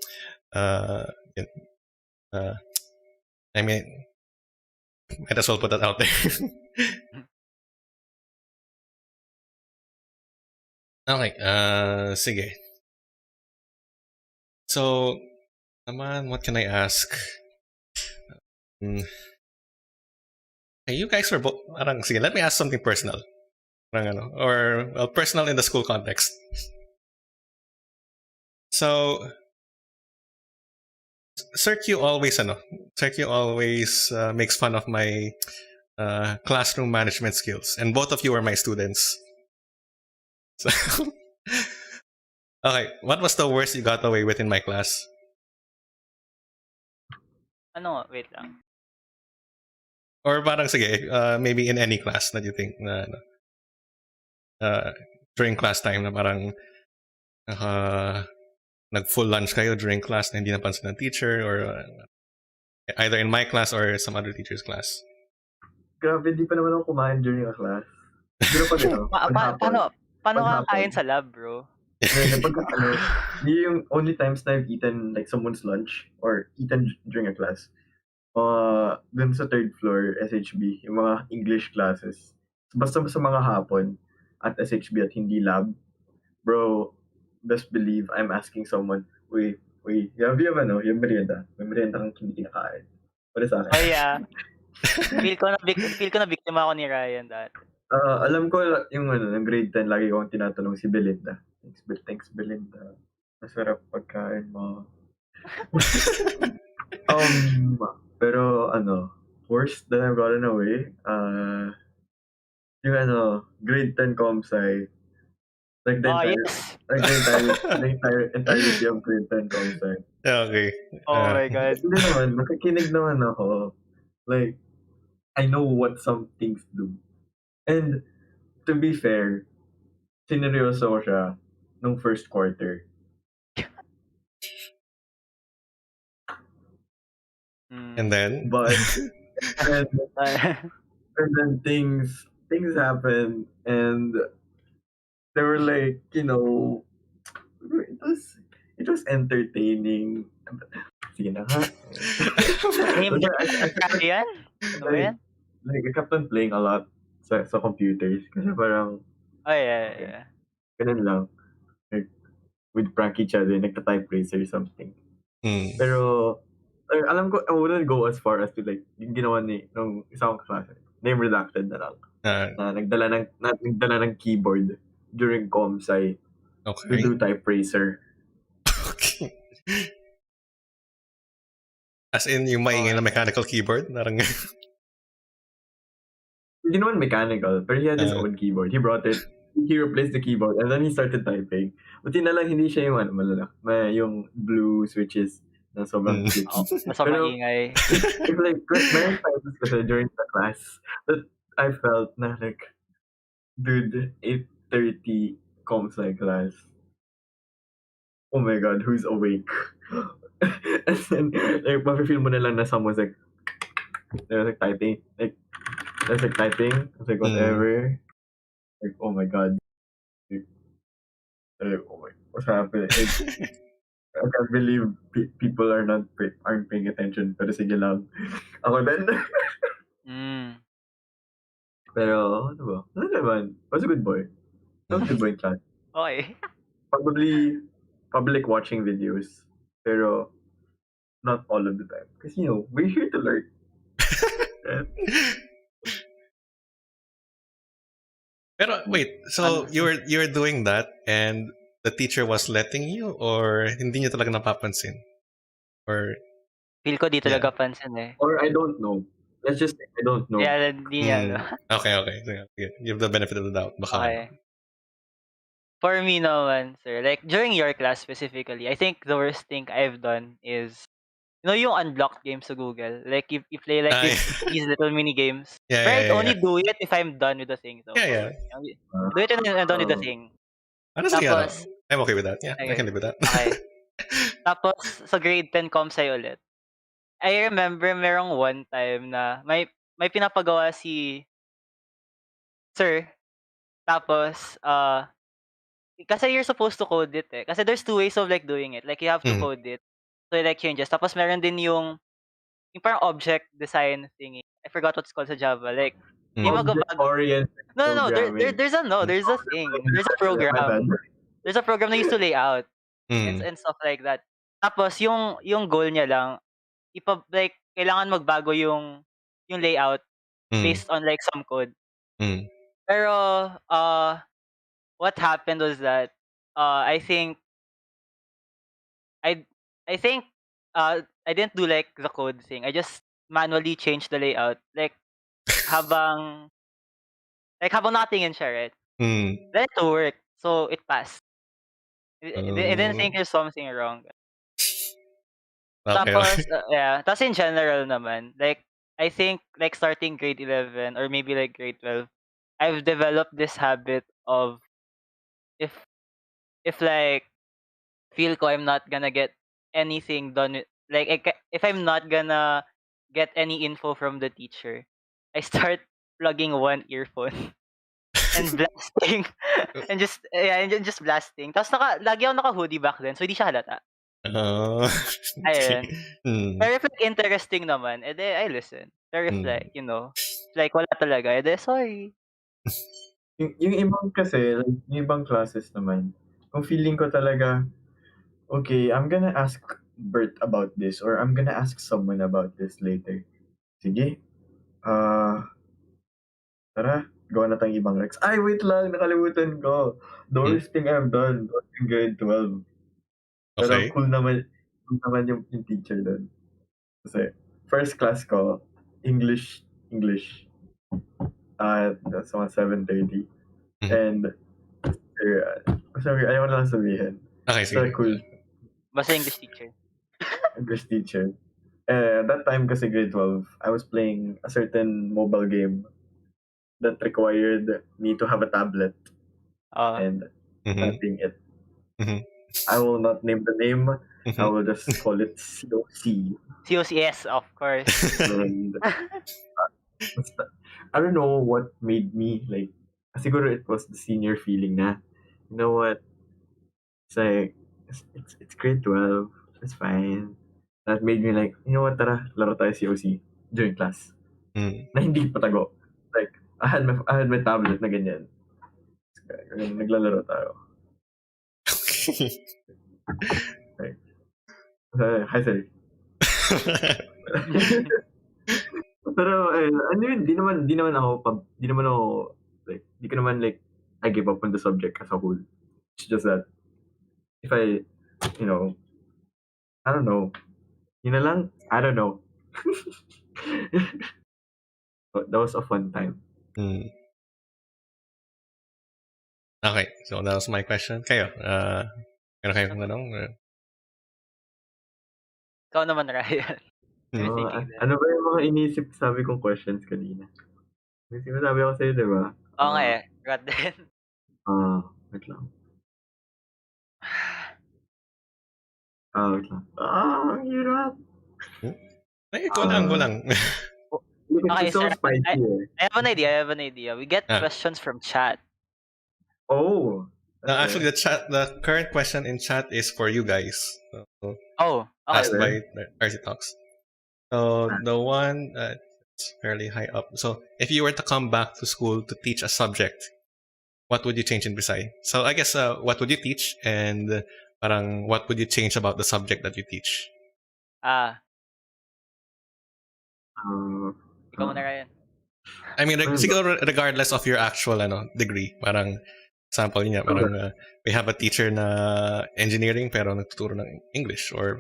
I mean, might as well put that out there. Okay, sige. So, naman, what can I ask? Hey, you guys are both. Sige, let me ask something personal. Or well, personal in the school context. So, Sir Q always makes fun of my classroom management skills, and both of you are my students. So, okay, what was the worst you got away with in my class? Wait lang. Or parang sige, maybe in any class that you think na during class time na parang nag-full lunch kayo during class na hindi napansin ng teacher, or either in my class or some other teacher's class. Grabe, di pa naman ako kumain during a class. Pero pag pag hapon. Paano Pag ka kain hapon. sa lab, bro? Ngayon, pag yun yung only times na I've eaten like someone's lunch or eaten during a class. Dun sa third floor, SHB, yung mga English classes. Basta sa mga hapon at SHB at hindi lab, bro, best believe I'm asking someone, wait, you have yung merienda. May merienda kang hindi kinakain. Para sa akin. Oh yeah. feel ko na biktima ako ni Ryan dati. Alam ko yung ng grade 10, lagi ko tinatanong si Belinda. Thanks Belinda. Masarap pagkain mo. Pero worst that I've gotten away, yung grade 10 comp sci. Like the entirety of grade 10 comp sci. Okay. Oh my God. Hindi naman, nakikinig naman ako. Like, I know what some things do. And to be fair, sineryoso ko siya nung first quarter. And then? But, and then things happened, and they were like, it was entertaining. Sige na nga. Name Ryan? Like, I kept on playing a lot sa computers. Kasi parang, oh yeah. ganun lang. Like, we'd prank each other, nagta-type racer or something. Pero, alam ko, I wouldn't go as far as to like, yung ginawa nung isang klase. Name redacted na lang. Na nagdala ng keyboard during comsci. Okay. To do type racer. Okay. As in, yung maingay na mechanical keyboard? Narang... Hindi naman mechanical, but he had his own keyboard. He brought it, he replaced the keyboard, and then he started typing. Buti na lang hindi siya yung yung blue switches na sobrang clicky. Sobrang ingay. It's like, may times kasi during the class that I felt na like, dude, 8:30 comms like class. Oh my God, who's awake? And then, like, mafe-feel mo na lang na someone's like, they're like typing, there's like typing, it's like whatever. Like, oh my God. Like, oh my, what's happening? I can't believe people aren't paying attention, pero sige lang. Ako din. Pero, ano ba? Ano naman? I was a good boy. I was a good boy in class. Okay. Probably public watching videos, pero not all of the time. Because, we're here to learn. Pero wait, so you're doing that and the teacher was letting you, or hindi niyo talaga napapansin? Or feel ko di talaga pansin eh. Or I don't know. Let's just say I don't know. Yeah, hindi niya. Okay. Give the benefit of the doubt. Baka. Okay. For me naman, sir, like during your class specifically, I think the worst thing I've done is, yung unblocked games sa Google. Like, you play like these little mini games. Yeah, but I'd only do it if I'm done with the thing. So, Yeah. Do it and I'm done with the thing. Honestly, Tapos, I'm okay with that. Yeah, okay. I can live with that. Okay. Tapos, sa grade 10 comsci ulit. I remember merong one time na may pinapagawa si sir. Tapos, kasi you're supposed to code it eh. Kasi there's two ways of like doing it. Like, you have to code it. So, it like changes. Tapos, meron din yung parang object design thingy. I forgot what's called sa Java. Like, yung object-oriented No. There's a thing. There's a program. There's a program na used to lay out and stuff like that. Tapos, yung goal niya lang, like, kailangan magbago yung layout Mm. based on like some code. Mm. Pero what happened was that I think I I think I didn't do like the code thing. I just manually changed the layout habang habang natingin siya, right? Mm. Then it worked. So it passed. I didn't Oh, think there's something wrong. okay, Tapos, okay. yeah, tapos in general naman, like, I think, like, starting grade 11 or maybe, like, grade 12, I've developed this habit of if like, feel ko I'm not gonna get anything done with like, if I'm not gonna get any info from the teacher, I start plugging one earphone and blasting and just yeah, and just blasting. Tapos lagi ako naka-hoodie back then, so hindi siya halata. Oh, okay. Ayun. Mm. Pero if like interesting naman, I listen. Pero if Mm. like, like wala talaga, sorry. Yung ibang kasi, like, yung ibang classes naman, kung feeling ko talaga, okay, I'm gonna ask Bert about this or I'm gonna ask someone about this later. Sige, tara, gawa na tayong ibang Rex. Ay, wait lang, nakalimutan ko. The Mm. worst thing I've done was in grade 12. Pero Okay. cool naman yung teacher doon. Kasi, first class ko, English, that's mga 7:30. Mhm. And, sorry, ayaw ko na lang sabihin. Okay, So, sige. cool Basta English teacher. English teacher. That time kasi grade 12, I was playing a certain mobile game that required me to have a tablet Oo. and Mhm. typing it. Mhm. I will not name the name. I Mhm. will just call it COC. COCS, of course. And I don't know what made me like. Siguro it was the senior feeling na. You know what? It's like it's grade 12. It's fine. That made me like, you know what? Tara, laro tayo COC during class. Mm. Na hindi patago. Like I had my tablet na ganyan. Naglalaro tayo. Like, hi sir. Pero ano yun, di naman ako, like, di ko naman like, I give up on the subject as a whole. It's just that, if you know, I don't know, yun na lang, I don't know. But that was a fun time. Mm. Okay, so that was my question. Kayo, meron kayong tanong? Ikaw naman, Ryan. I'm Hmm. thinking that. Ano ba yung mga iniisip sabi kong questions kanina? May sinasabi ako sa'yo, di ba? Oo nga eh. Forgot din. Wait lang. Wait lang. Ang hirap. Ay, go lang, go lang. Okay, It's so sir. spicy eh. I have an idea. I have an idea. We get Ah, questions from chat. Oh, actually, okay. the current question in chat is for you guys. So, Oh, okay. asked Okay. by Tarcy Talks. So the one that's fairly high up. So if you were to come back to school to teach a subject, what would you change in Bisay? So I guess what would you teach, and parang what would you change about the subject that you teach? Ah, Uh, ikaw muna, Ryan. I mean, ano ba? siguro regardless of your actual degree, parang example niya, parang Okay. we have a teacher na engineering pero nagtuturo ng English or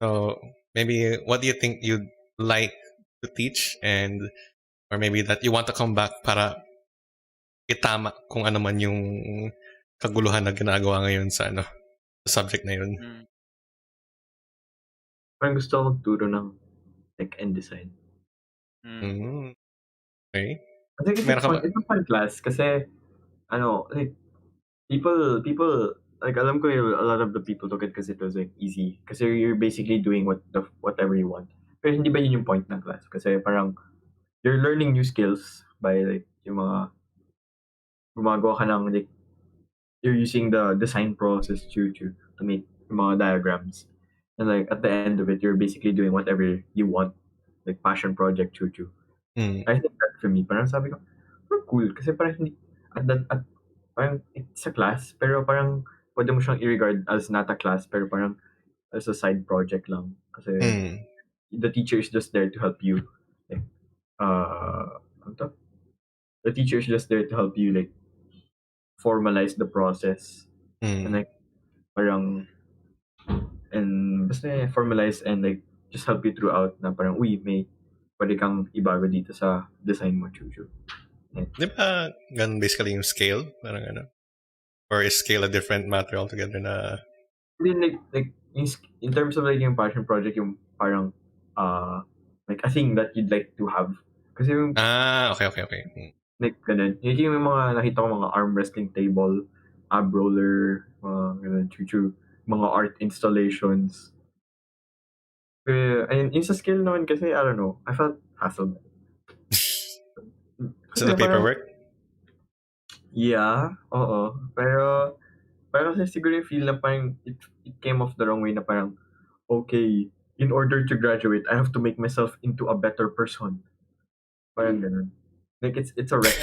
so maybe what do you think you'd like to teach, and or maybe that you want to come back para itama kung ano man yung kaguluhan na ginagawa ngayon sa sa subject na yun. Mm. Parang gusto ko magturo ng tech and design. Mm. Mm, okay. Kasi Meron ka ba? it's a fun class kasi like people like alam ko a lot of the people took it because it was like easy kasi you're basically doing whatever you want. Pero hindi ba yun yung point ng class? Kasi parang you're learning new skills by like yung mga gumagawa ka ng like you're using the design process to make yung mga diagrams. And like at the end of it, you're basically doing whatever you want, like passion project choo. Mm, I think that for me, parang sabi ko, cool. Kasi parang hindi, parang it's a class, pero parang pwede mo siyang i-regard as not a class, pero parang as a side project lang. Kasi mm, the teacher is just there to help you. Like, ano to? The teacher is just there to help you like formalize the process and Mm. like parang and basta formalize and like just help you throughout na parang uy may pwede kang ibago dito sa design mo chuchu. Yeah. Di ba ganun basically yung scale? Parang ano? Or is scale a different matter altogether na... Then like in terms of like yung passion project yung parang like a thing that you'd like to have. Kasi yung Okay. like ganun. Yung mga nakita ko mga arm wrestling table, ab roller, mga ganun, chuchu, mga art installations. And yung sa skill naman kasi, I don't know, I felt hassled. So the Kasi parang, paperwork? yeah, oo. Pero kasi siguro yung feel na parang it came off the wrong way na parang, okay, in order to graduate, I have to make myself into a better person. Parang ganun. Like, it's a wreck.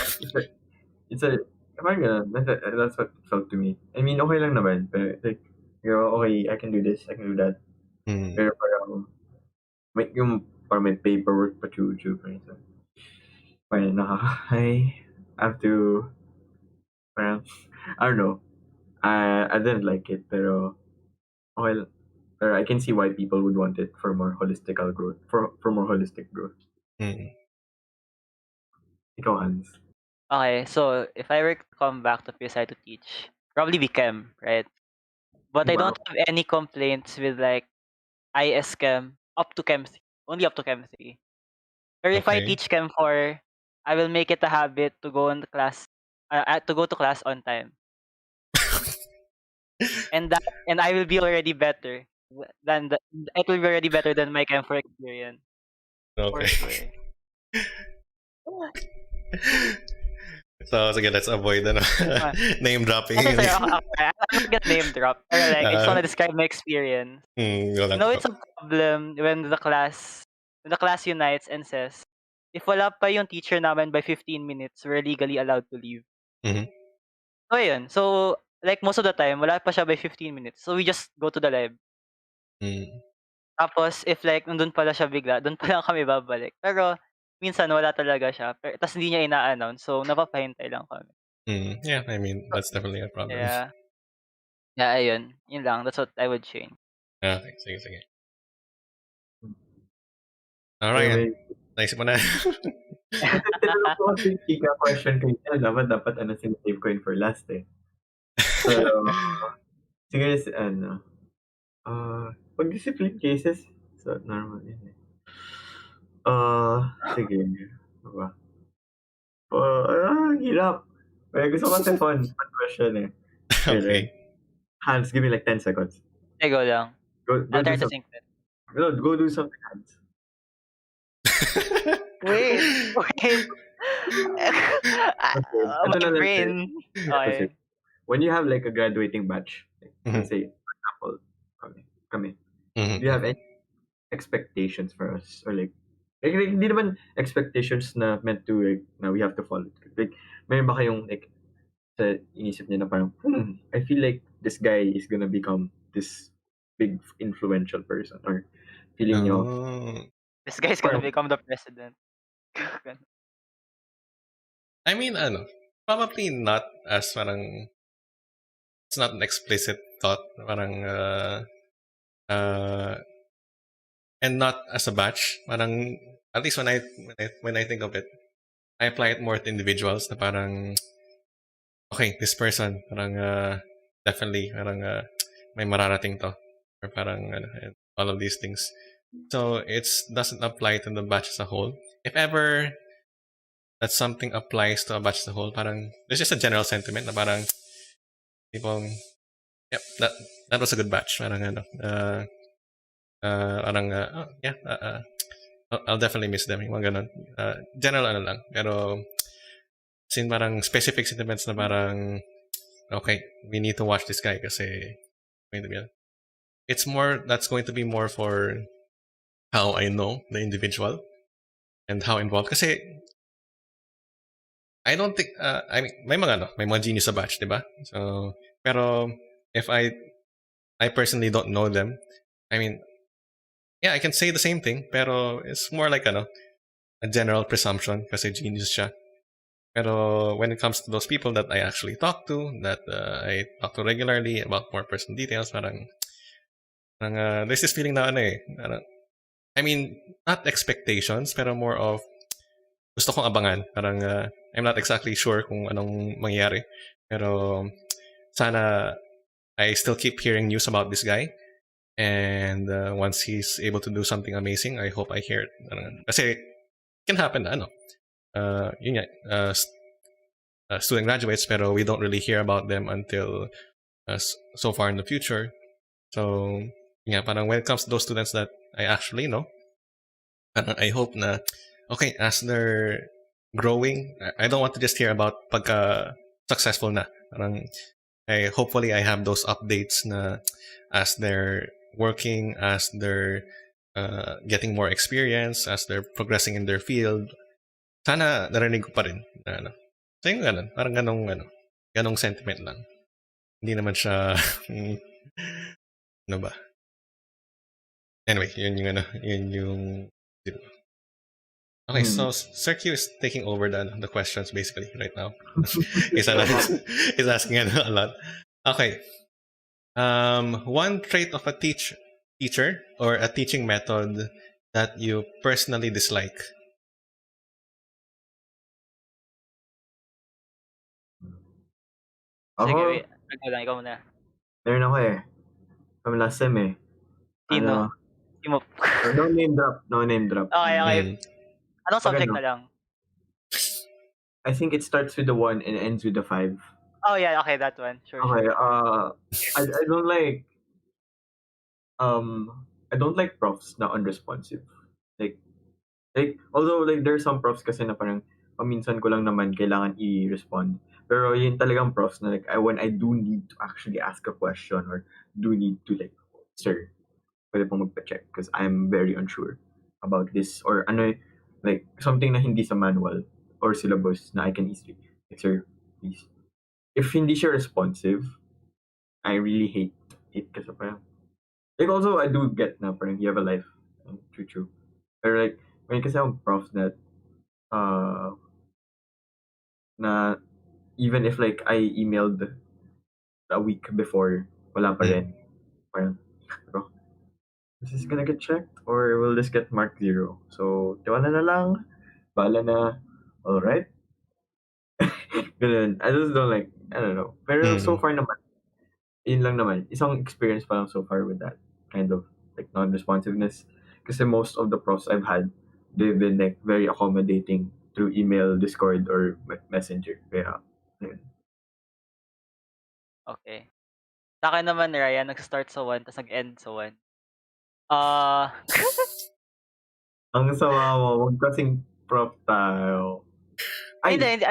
It's a, parang ganun. That's what it felt to me. I mean, okay lang naman. Pero, like, okay, I can do this, I can do that. Mm. Pero parang, parang may paperwork pa chuchu. Parang I have to, parang, I don't know. I didn't like it, pero, okay, pero I can see why people would want it for more holistic growth, for more holistic growth. Mm. Ikaw, Hans. Okay, so if I were to come back to PSI to teach, probably be chem, right? But I Wow. don't have any complaints with like IS Chem up to Chem 3, only up to Chem 3. Or if I Okay. teach Chem 4, I will make it a habit to go on the class, to go to class on time, and I will be already better than the, it will be already better than my Chem 4 experience for Okay. sure. So, sige, let's avoid Ah, name dropping. sorry, okay, I'm not gonna name drop, pero like I just uh, wanna describe my experience. go You lang know, po. it's a problem when the class unites and says, if wala pa yung teacher namin by 15 minutes, we're legally allowed to leave. Mhm. So, ayun. So, like most of the time, wala pa siya by 15 minutes. So, we just go to the lab. Mm. Tapos, if like, nandun pala siya bigla, dun pa lang kami babalik. Pero, minsan, wala talaga siya. Tapos, hindi niya ina-announce. So, napapahintay lang kami. Yeah, I mean, that's definitely a problem. Kaya, yeah, ayun. Yun lang. That's what I would change. Okay, sige. Pero Alright. may, Naisip mo na. tinanong ko kasi yung chika question kayo. Dapat sinasave ko yun for last eh. Pero, siguro ano, pag discipline cases, so normal yun eh. Sige. Ano ba? Hirap. Gusto ko kasi fun question eh. Okay. Hans, give me like 10 seconds. Okay, go lang. Go I'll do try to something. think that. Go do something, Hans. Wait. Okay. Ito My na lang brain. kasi. Okay. When you have like a graduating batch, like, Mhm. let's say, for example, kami, Mhm. do you have any expectations for us? Or like hindi naman expectations na meant to like, na we have to follow through. Like, may ba kayong like, sa inisip niya na parang, I feel like this guy is gonna become this big influential person or feeling nyo, Oh. This guy's gonna parang, become the president. I mean, probably not as parang, it's not an explicit thought, parang, and not as a batch. Parang, at least when I think of it, I apply it more to individuals na parang, okay, this person, parang, definitely, parang, may mararating to. Or parang, and all of these things. So, it doesn't apply to the batch as a whole. If ever that something applies to a batch as a whole, parang, there's just a general sentiment na parang, tipong, yep, that was a good batch. Parang, parang, oh, yeah, I'll definitely miss them. Yung mga ganun. General lang. Pero, sin parang specific sentiments na parang, okay, we need to watch this guy kasi, that's going to be more for how I know the individual and how involved. Kasi, I don't think, I mean, may mga genius sa batch, di ba? So, pero, if I personally don't know them, I mean, yeah, I can say the same thing, pero it's more like, a general presumption kasi genius siya. Pero when it comes to those people that I actually talk to, that I talk to regularly about more personal details, parang there's this feeling na I mean, not expectations, pero more of gusto kong abangan. Parang I'm not exactly sure kung anong mangyayari. Pero sana I still keep hearing news about this guy. And once he's able to do something amazing, I hope I hear it. Kasi it can happen na yun nga, student graduates, pero we don't really hear about them until so far in the future. So, yeah, parang when it comes to those students that I actually know, I hope na, okay, as they're growing, I don't want to just hear about pagka successful na. Parang, hopefully I have those updates na as they're working, as they're getting more experience, as they're progressing in their field. Sana narinig ko pa rin na So yung ganun, parang ganong sentiment lang. Hindi naman siya, ano ba? Anyway, yun yung Okay, so Sir Q is taking over the questions basically right now. He's asking a lot. Okay. One trait of a teacher or a teaching method that you personally dislike. Sige, Ako, wait. Ikaw muna. meron ako eh. From last sem eh. Sino? Sino? No name drop. No name drop. Okay. Anong subject na lang? I think it starts with the 1 and ends with the 5. Oh yeah, okay, that one. Sure. Okay, I don't like I don't like profs na unresponsive. Like although like there are some profs kasi na parang paminsan ko lang naman kailangan i-respond. Pero yun talagang profs na like when I do need to actually ask a question or do need to like, sir, pwede pong magpa-check because I'm very unsure about this or ano like something na hindi sa manual or syllabus na I can easily like, sir, please. If hindi siya responsive, I really hate it kasi parang like also I do get na parang you have a life. True. Pero like may kasi akong prof that na even if like I emailed a week before, wala pa rin. Parang, bro, is this gonna get checked or will this get marked 0? So, tiwala na lang. Bahala na. Alright? Ganun. I just don't like, I don't know. Pero so far naman, yun lang naman. Isang experience pa lang so far with that kind of like non-responsiveness. Kasi most of the profs I've had, they've been like very accommodating through email, Discord, or Messenger. Kaya, yun. Okay. Sa akin naman, Ryan, nag-start sa 1, tapos nag-end sa 1. Ang sama mo, huwag kasing prof tayo. Ay, Hindi.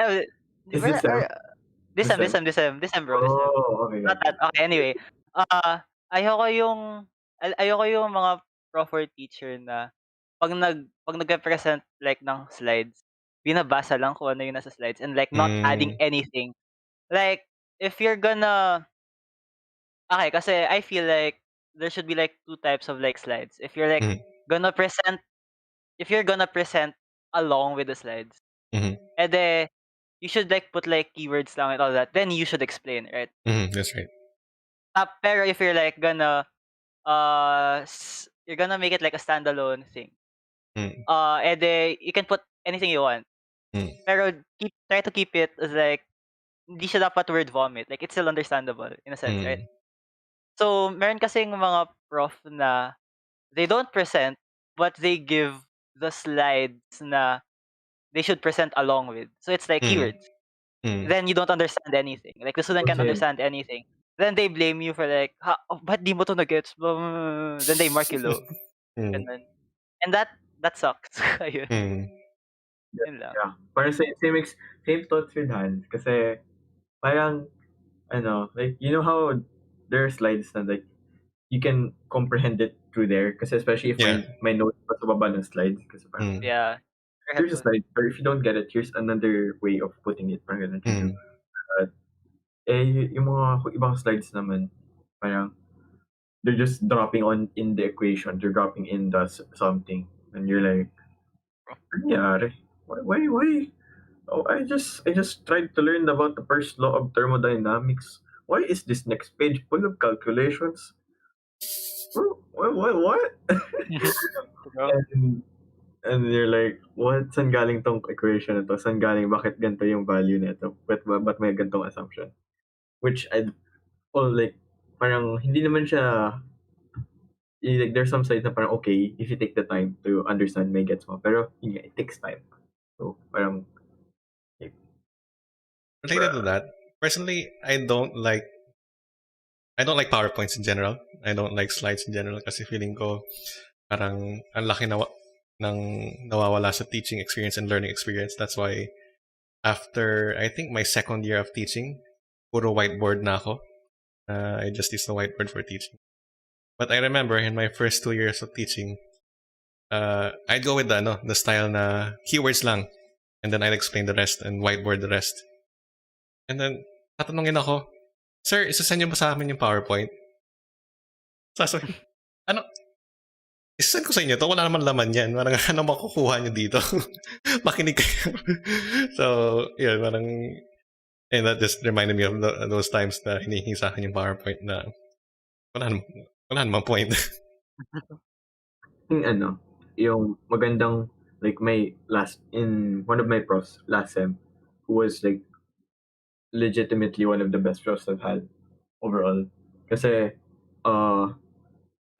is this Sam? This bro. Oh, okay. Not that. Okay, anyway. Ayoko yung mga prof or teacher na pag nagpe-present like ng slides, binabasa lang kung ano yung nasa slides and like not adding anything. Like, if you're gonna Okay, kasi I feel like there should be like 2 types of like slides. If you're like gonna present along with the slides, and then you should like put like keywords lang and all that, then you should explain, right? That's right. Pero if you're like gonna you're gonna make it like a standalone thing. And then you can put anything you want. Pero try to keep it as like hindi siya dapat word vomit. Like it's still understandable in a sense, right? So, meron kasing mga prof na they don't present, but they give the slides na they should present along with. So, it's like keywords. Then you don't understand anything. Like, the student can't Okay. understand anything. Then they blame you for like, ba't di mo to na-gets? Then they mark you low. Ganun. And that sucks. Ayun. Yun lang. Yeah. Parang same thoughts with Hans. Kasi parang, like, you know how there are slides na like, you can comprehend it through there. Kasi especially if my notes pa sa baba ng slides. Kasi parang, Yeah. here's a slide. Or if you don't get it, here's another way of putting it. Parang ganun. Yung mga ibang slides naman, parang, they're just dropping in the equation. They're dropping in the something. And you're like, Nangyari? Why? Oh, I just tried to learn about the first law of thermodynamics. Why is this next page full of calculations? What? True. and and you're like, what? Saan galing tong equation na to? Saan galing? Bakit ganito yung value nito? Ba't may ganitong assumption? Which I, well, like, parang hindi naman siya, like, there's some sides na parang okay, if you take the time to understand, may gets mo. Pero, yun nga, it takes time. So, parang, like, Related to that, personally, I don't like PowerPoints in general. I don't like slides in general kasi feeling ko parang ang laki ng nawawala sa teaching experience and learning experience. That's why after, I think, my second year of teaching, puro whiteboard na ako. I just use the whiteboard for teaching. But I remember in my first 2 years of teaching, I'd go with the style na keywords lang. And then I'd explain the rest and whiteboard the rest. And then, tatanungin ako, Sir, isasend niyo ba sa amin yung PowerPoint? Sasabi, ano? Isasend ko sa inyo to? Wala naman laman yan. Parang ano makukuha niyo dito? Makinig kayo. So, yun, parang, and that just reminded me of those times na hinihingi sa akin yung PowerPoint na wala namang point. yung ano, yung magandang, like, in one of my profs last sem, who was, like, legitimately one of the best profs I've had overall. Kasi,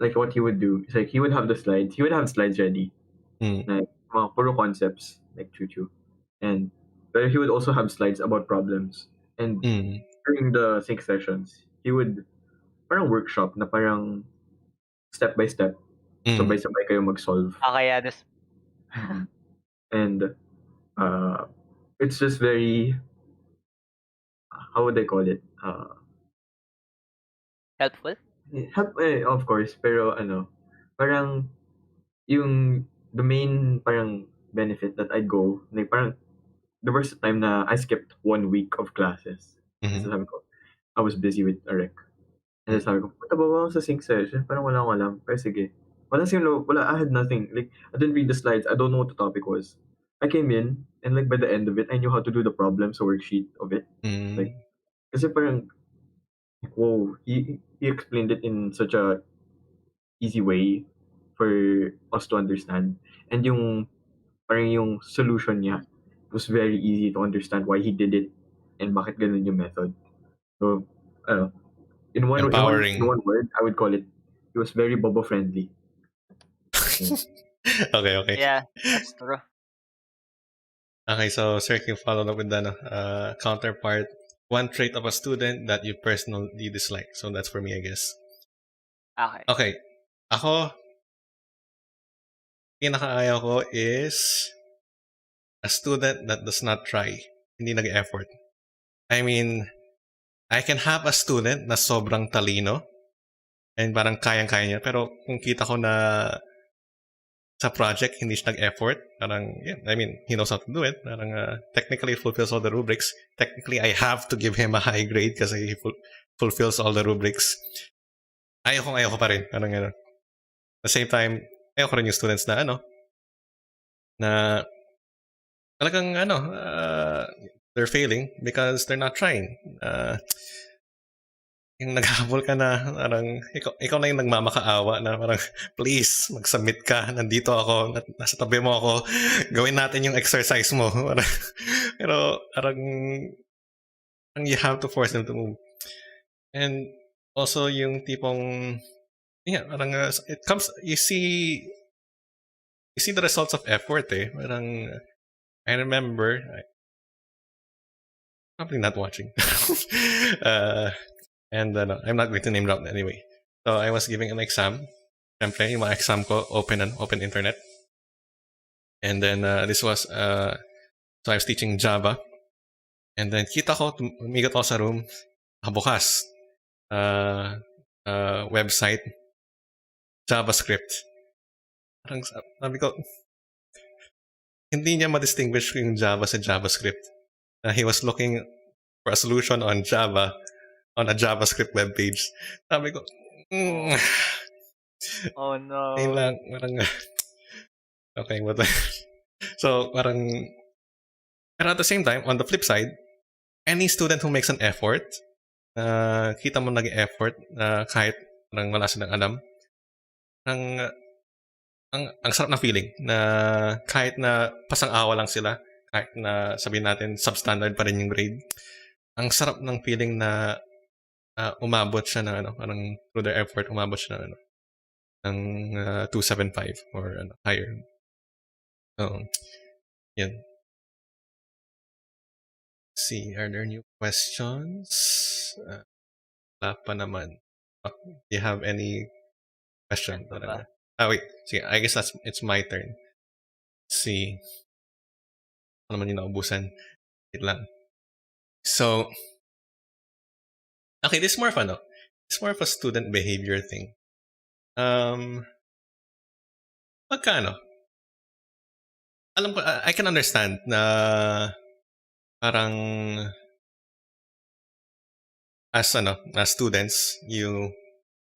like, what he would do is, like, he would have slides ready, like, mga puro concepts, like, choo-choo. But he would also have slides about problems. And during the sync sessions, he would parang workshop na parang step by step, sabay-sabay kayo mag-solve. Kaya this And it's just very, how would I call it? helpful. Of course, pero parang the main parang benefit that I'd go, like, parang there was a time na I skipped 1 week of classes. Kasi sabi ko, I was busy with a rec. And then sabi ko, punta ba ako sa sync session? Parang wala akong alam. Pero sige. I had nothing. Like, I didn't read the slides. I don't know what the topic was. I came in, and, like, by the end of it, I knew how to do the problems, a worksheet of it. Like, kasi parang, whoa, he explained it in such a easy way for us to understand. And yung solution niya was very easy to understand why he did it and bakit ganun yung method. So, in one Empowering. word, I would call it was very Bobo friendly. Okay. Yeah, that's true. Okay, so Sir, can you follow up with the counterpart? One trait of a student that you personally dislike. So that's for me, I guess. Okay. Ako, pinakaayaw ko is a student that does not try. Hindi nag-effort. I mean, I can have a student na sobrang talino and parang kayang-kaya niya. Pero kung kita ko na sa project, hindi siya nag-effort. Parang, yeah, I mean, he knows how to do it. Parang, technically, it fulfills all the rubrics. Technically, I have to give him a high grade kasi he fulfills all the rubrics. Ayoko pa rin. Parang gano'n. At the same time, ayoko rin yung students na na talagang they're failing because they're not trying. Yung naghahabol ka na, parang ikaw na yung nagmamakaawa na parang, please, mag-submit ka, nandito ako, nasa tabi mo ako, gawin natin yung exercise mo. Pero parang you have to force them to move. And also yung tipong, yeah, parang it comes, you see the results of effort eh. Parang, I remember, probably not watching. And I'm not going to name drop anyway. So I was giving an exam. Siyempre, yung mga exam ko, open internet. And then this was, so I was teaching Java. And then kita ko, tumigot ako sa room, bukas, website, JavaScript. Parang sabi ko, hindi niya ma-distinguish yung Java sa JavaScript. He was looking for a solution on Java, on a JavaScript web page. Sabi ko, Oh no. Lang, parang, okay, what? So parang, pero at the same time, on the flip side, any student who makes an effort, kita mo nag-effort, kahit parang wala silang alam, ang, ang sarap na feeling na kahit na pasang-awa lang sila, kahit na sabihin natin substandard pa rin yung grade, ang sarap ng feeling na umabot siya ng parang through their effort, umabot siya ng ng 275 or higher. So, yun. Let's see, are there new questions? Wala pa naman. Do you have any question? Wala pa. Wait. Sige, I guess it's my turn. Let's see. Ano naman yung naubusan? Wait lang. So, okay, this is more of it's more of a student behavior thing. Pagka alam ko, I can understand na parang as students, you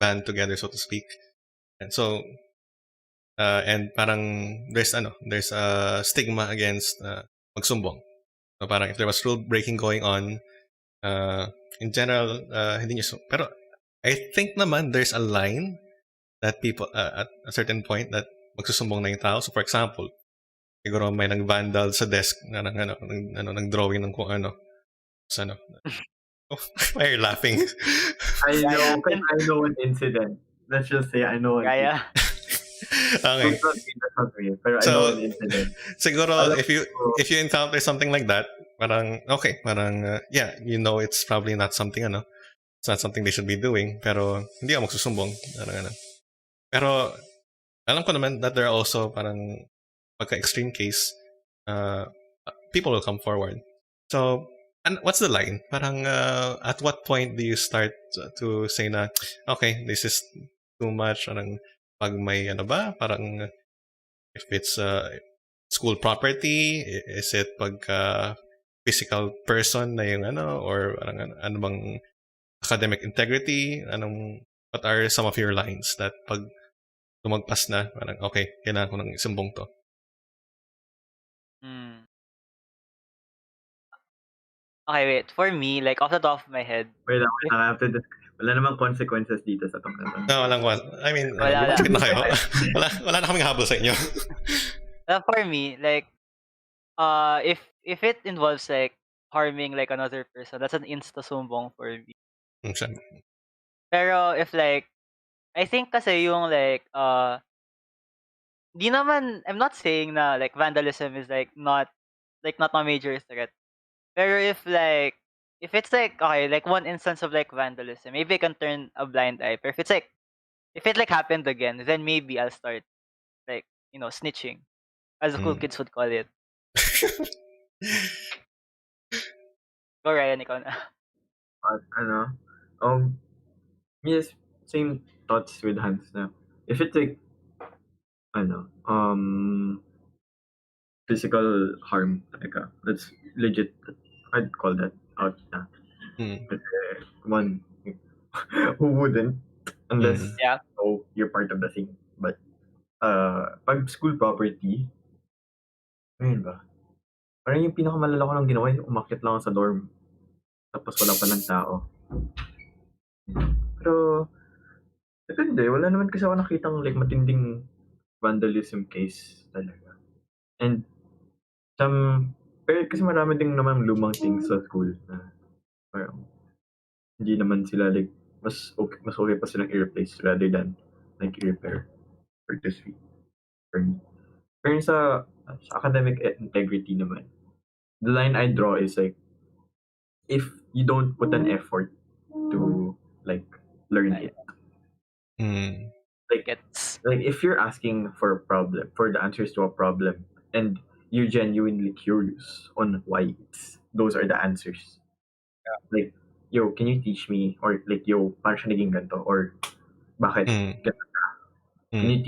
band together, so to speak. And so, and parang there's a stigma against magsumbong. So parang if there was rule breaking going on, in general, hindi nyo pero I think naman there's a line that people at a certain point that magsusumbong na yung tao. So for example, siguro may nag-vandal sa desk na nag-drawing ng kung ano. So, oh, why are you laughing? I know, Gaya. because I know an incident. Let's just say I know an Gaya. Okay. That's not me, pero I So, know an incident. siguro Alam if you encounter something like that, parang okay, parang yeah, you know it's probably not something it's not something they should be doing, pero hindi ako magsusumbong, parang Pero alam ko naman that there are also parang pagka-extreme case, people will come forward. So, and what's the line? Parang at what point do you start to say na okay, this is too much? Parang pag may parang if it's school property, is it pagka physical person na yung or parang ano bang academic integrity? What are some of your lines that pag lumagpas na, parang okay, kailangan ko ng isumbong to? Okay, wait. For me, like off the top of my head, Wait lang, I have to wala namang consequences dito sa talk na to. No, walang I mean, Wala. lumapit na kayo. wala na kaming habol sa inyo. For me, like if it involves like harming like another person, that's an insta sumbong for me. Pero if like I think kasi yung like di naman, I'm not saying na like vandalism is like not my major threat. Pero if it's like okay, like one instance of like vandalism, maybe I can turn a blind eye. But if it like happened again, then maybe I'll start like, snitching, as the cool kids would call it. Go Ryan, ikaw na. Yes, same thoughts with Hans na if it's like physical harm talaga, that's legit. I'd call that out na. Kasi, come on, who wouldn't? Unless Yeah. you're part of the thing. But pag school property, ayun ba? Parang yung pinakamalala ko lang ginawa, umakyat lang ako sa dorm. Tapos wala pa ng tao. Pero, depende. Wala naman kasi ako nakitang like matinding vandalism case talaga. And pero kasi marami ding naman lumang things sa school na parang hindi naman sila like mas okay pa silang i-replace rather than like i-repair or to sweep for me. Pero sa academic integrity naman, the line I draw is like if you don't put an effort to like learn it. Like if you're asking for the answers to a problem, and you're genuinely curious on why those are the answers. Yeah. Like, yo, can you teach me? Or like, yo, paano siya naging ganito? Or bakit ganito ka? Can you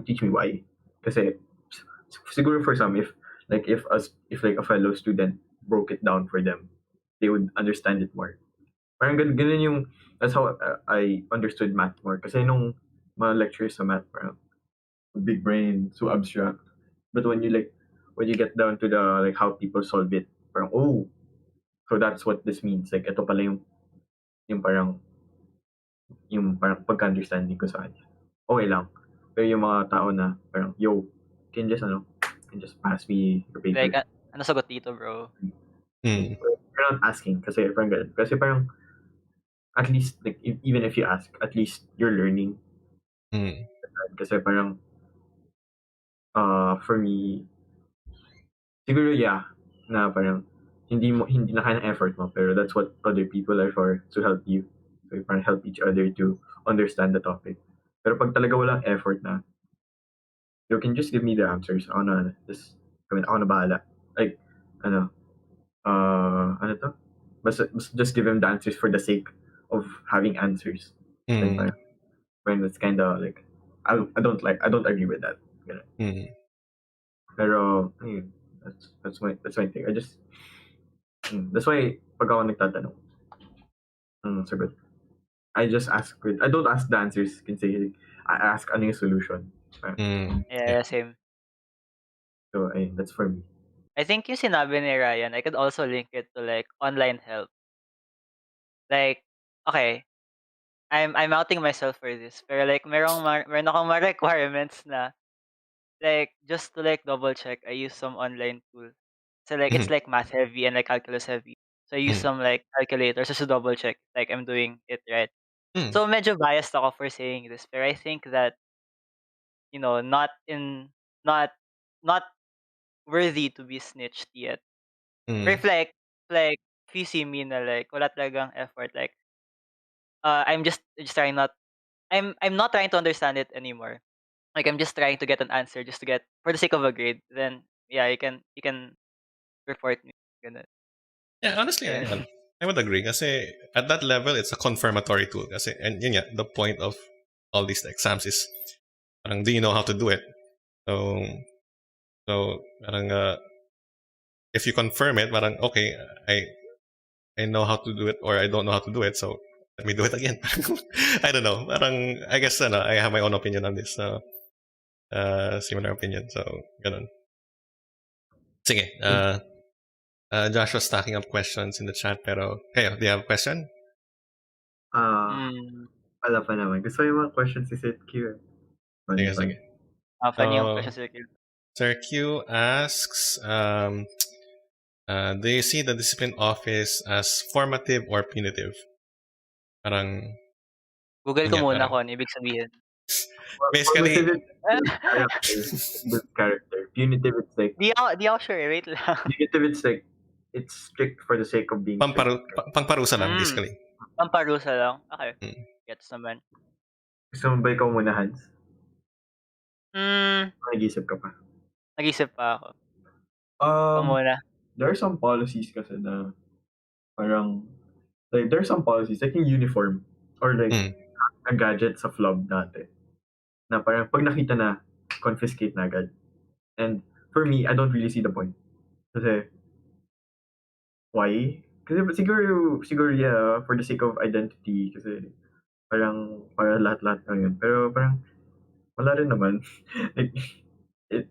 teach me why? Kasi siguro for some, if like a fellow student broke it down for them, they would understand it more. Parang ganun yung, that's how I understood math more. Kasi nung mga lectures sa math, parang big brain, so abstract. But when you like when you get down to the like how people solve it, parang oh, so that's what this means. Like ito pala yung parang pagka-understanding ko sa kanya. Okay lang. Pero yung mga tao na parang, yo, can just pass me your Like, paper. ano sagot dito, bro? Mm. You're not asking kasi parang ganun. Kasi parang at least like even if you ask, at least you're learning. Mm. Kasi parang for me, siguro yeah, na parang hindi na kaya ng effort mo, pero that's what other people are for, to help you. So you parang help each other to understand the topic. Pero pag talaga walang effort na, you can just give me the answers. Ako na bahala. Like, ano, ano to? Basta just give him the answers for the sake of having answers. Like, Mm. when it's kind of like, I don't agree with that. Ganun. Mm. Pero, ayun, that's my thing. That's why, pag ako nagtatanong, sagot, I don't ask the answers, kasi I ask ano yung solution. Mm. Yeah. Yeah, same. So, ayun, that's for me. I think yung sinabi ni Ryan, I could also link it to like online help. Like, okay, I'm outing myself for this. Pero like meron akong mga requirements na like just to like double check, I use some online tool. So like it's Mhm. like math heavy and like calculus heavy. So I use Mm. some like calculators just to double check like I'm doing it right. Mm. So medyo biased ako for saying this, but I think that not not worthy to be snitched yet. Mm. Reflect like if you see me na like wala talagang effort like I'm just trying not I'm not trying to understand it anymore. Like I'm just trying to get an answer just to get for the sake of a grade. Then yeah, you can report me. Ganun. Yeah, honestly, Ayun. I would agree. Kasi at that level, it's a confirmatory tool. Kasi, and yun nga, the point of all these exams is, parang, do you know how to do it? So, parang, if you confirm it, parang, okay, I know how to do it, or I don't know how to do it, so let me do it again. I don't know. Parang, I guess, I have my own opinion on this. So, similar opinion. So, ganun. Sige, Josh was stacking up questions in the chat, pero, kayo, do you have a question? Mm. Wala pa naman. Gusto ko yung mga questions si Seth Q. Funny, Sige, funny. sige. Funny yung So, question circle. Sir Q asks, do you see the discipline office as formative or punitive? Parang, Google yun ko nga, muna parang, kung ano ibig sabihin. basically, Formative, it's character. Punitive, it's like, Di ako sure, wait lang. negative, it's like, it's strict for the sake of being strict. pangparusa lang, Hmm, basically. pamparusa lang. Okay, Mm. gets naman. Gusto mo ba ikaw muna, Hans? Hmm, Nag-isip ka pa. nag-isip pa ako. Ikaw muna. There are some policies kasi na parang, like, there are some policies, like yung uniform, or like, Mm. a gadget sa FLOB dati, na parang pag nakita na, confiscate na agad. And for me, I don't really see the point. Kasi, why? Kasi siguro yeah, for the sake of identity, kasi parang para lahat-lahat na yun. Pero parang wala rin naman. Like, it,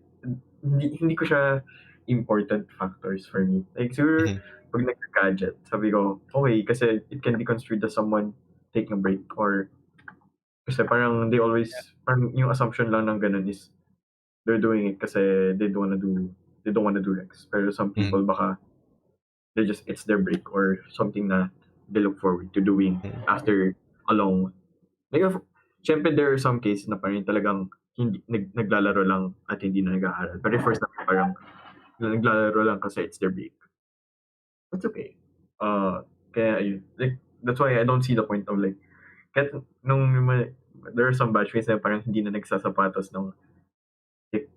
hindi ko siya important factors for me. Like, siguro, Mhm. pag nagka-gadget, sabi ko, okay, kasi it can be construed as someone taking a break, or kasi parang parang yung assumption lang ng ganun is they're doing it kasi they don't wanna do Rex. Pero some Mhm. people baka it's their break or something na they look forward to doing Mhm. after a long one. Like, syempre there are some cases na parang talagang naglalaro lang at hindi na nag-aaral. Pero first na parang naglalaro lang kasi it's their break. That's okay. Kaya ayun. Like, that's why I don't see the point of like, kahit there are some batchmates na parang hindi na nagsasapatos like,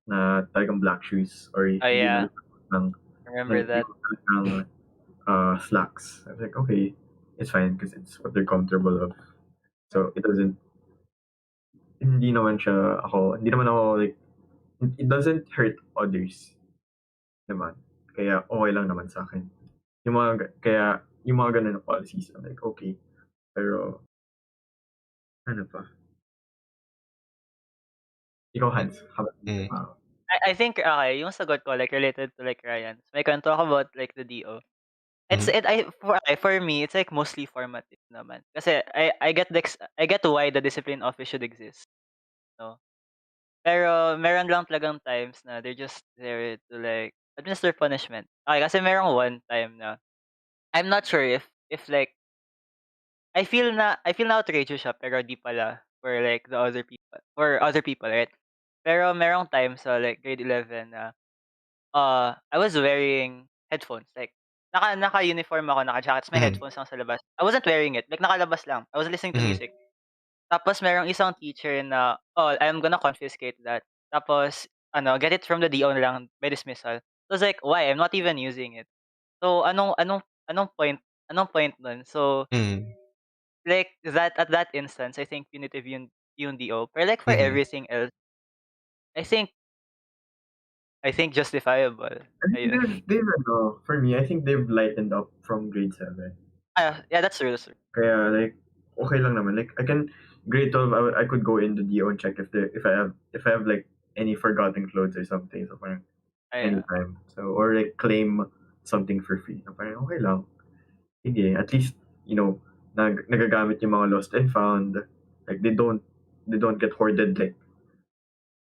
na talagang black shoes, or Oh hindi yeah, na ng remember that. ng slacks. I was like, okay, it's fine because it's what they're comfortable of. So it doesn't, hindi naman ako like, it doesn't hurt others naman. Kaya okay lang naman sa akin. Yung mga ganun na policies, I'm like, okay. Pero, ano pa? Ikaw, Hans, Mm. I think, okay, yung sagot ko, like, related to, like, Ryan's. I can talk about, like, the DO. It's Mhm. it I for me, it's, like, mostly formative naman. Kasi I get why the discipline office should exist, 'no? Pero meron lang talagang times na they're just there to, like, administer punishment. Okay, kasi merong one time na I'm not sure like, I feel na outrageous siya pero di pala for other people, right? Pero merong time sa, like, grade 11 na, I was wearing headphones, like, naka-uniform ako, naka-jacket, ta's may Mhm. headphones lang sa labas. I wasn't wearing it, like, nakalabas lang. I was listening to Mhm. music. Tapos merong isang teacher na, "Oh, I'm gonna confiscate that." Tapos ano, "Get it from the DO na lang by dismissal." So, I was like, "Why? I'm not even using it." So, anong point nun? So, Mhm. like, at that instance, I think punitive yung DO. Pero, like, for Mhm. everything else, I think justifiable, I think ayun. they've ano, for me, I think they've lightened up from grade 7. Yeah, that's true, that's true. Kaya like, okay lang naman. Like, I can, grade 12, I could go in the DO and check if I have like any forgotten clothes or something. So parang Yeah. anytime. So, or like claim something for free. So parang okay lang. Sige, at least, nagagamit yung mga lost and found. Like, they don't get hoarded like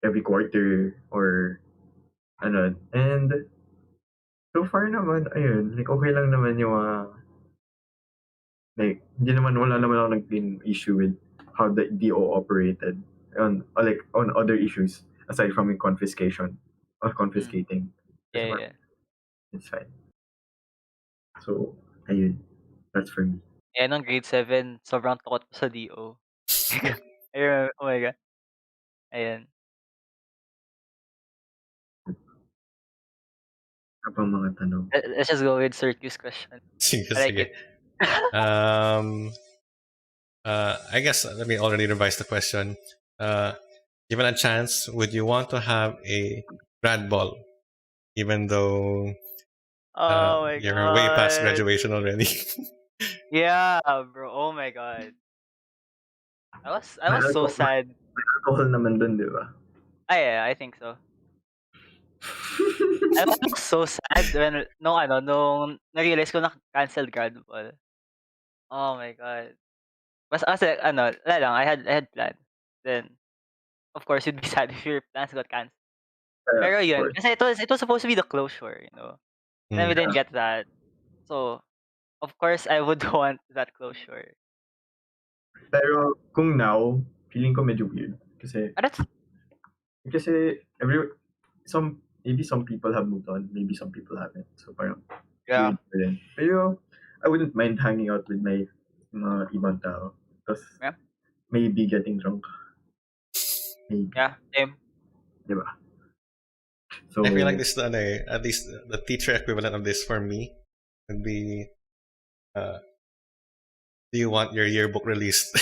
every quarter or ano. And so far naman, ayun, like okay lang naman yung mga, like, wala naman ako naging issue with how the DO operated on other issues aside from yung confiscation or Mm. confiscating. Yeah, Kasi yeah, parang yeah. it's fine. So, ayun. That's for me. Eh, nung grade 7 sobrang takot ko sa DO. Ayun, oh my God, ayan. Ano pang mga tanong? Let's just go with Sir Q's question. Sige, I like sige. it. Um, I guess let me already revise the question. Uh, Given a chance, would you want to have a grad ball, even though Oh my you're way past God. graduation already? Yeah, bro. Oh my God. I May was so sad. alcohol naman dun, di ba? Yeah, I think so. I was so sad when nung na-realize ko na canceled grad ball. Oh my God. Kasi wala lang, I had plans. Then, of course, you'd be sad if your plans got canceled. Pero Of yun, course. kasi it was supposed to be the closure, you know. Then we Mm. didn't Yeah. get that. So, of course, I would want that closure. Pero kung now, feeling ko medyo weird. Kasi, But that's kasi maybe some people have moved on, maybe some people haven't. So parang yeah, weird pa rin. Pero I wouldn't mind hanging out with my mga ibang tao. Tapos yeah, maybe getting drunk. Maybe. yeah, same. Di ba? I feel like So, this, at least the teacher equivalent of this for me would be, uh, do you want your yearbook released?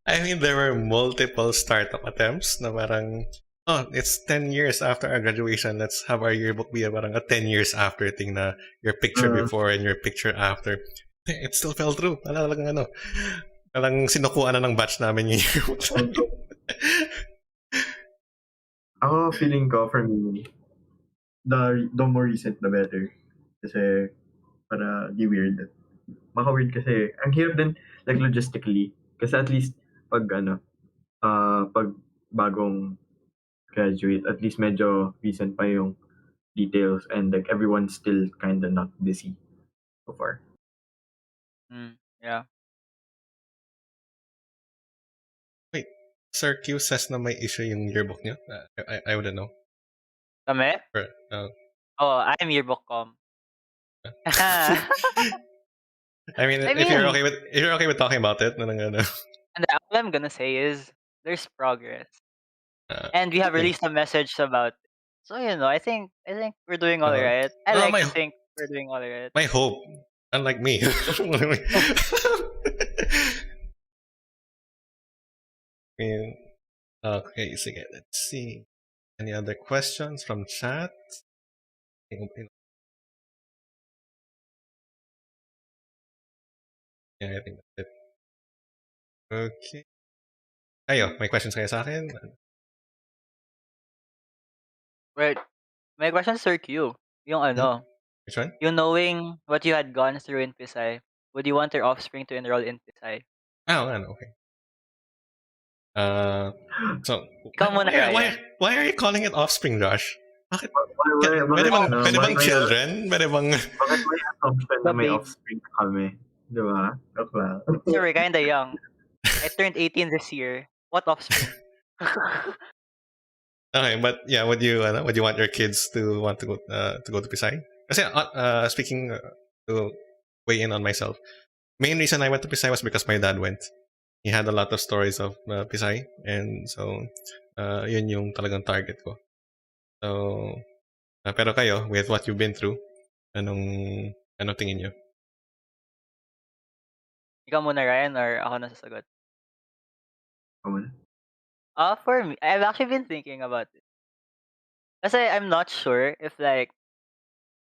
I mean, there were multiple startup attempts na parang, oh, it's 10 years after our graduation. Let's have our yearbook be parang a 10 years after thing na your picture uh, before and your picture after. It still fell through. Wala talagang ano. Parang sinukuan na ng batch namin yung yearbook namin. also, ako feeling ko for me, the more recent the better. Kasi para di weird. Maka-weird kasi ang hirap din like logistically. Kasi at least pag pag bagong graduate, at least medyo recent pa yung details and like everyone's still kinda not busy so far. Yeah. Wait, Sir Q says na may issue yung yearbook niyo? I wouldn't know. Kami? Or, Oh, I'm yearbook com. I mean, I if you're mean, okay with talking about it, ano. and all I'm gonna say is there's progress, Uh, and we have yeah. released a message about. So I think we're doing all Uh, right. I well, like to think we're doing all right. my hope, unlike me. I mean, okay, sige, let's see. Any other questions from chat? Yeah, I think that's it. Okay. Kayo, may questions kayo sa akin? Right. My question, Sir Q. Yung Which one? yung knowing what you had gone through in Pisay, would you want your offspring to enroll in Pisay? Ano, okay. So, Ikaw muna, Ryan. why are you calling it offspring, Josh? Bakit? Bakit, Pwede bang may, children? Pwede bang... bakit may assumption na The may babe. offspring kami? Di ba? Joke lang. So we're kinda young. I turned 18 this year. What offspring? Okay, but yeah, would you want your kids to want to go to Pisay? Kasi speaking to weigh in on myself, main reason I went to Pisay was because my dad went. He had a lot of stories of Pisay, and so yun yung talagang target ko. So, pero kayo, with what you've been through, anong tingin nyo? Ikaw muna, Ryan, or ako na sasagot? Come on. For me, I've actually been thinking about it. Kasi I'm not sure if like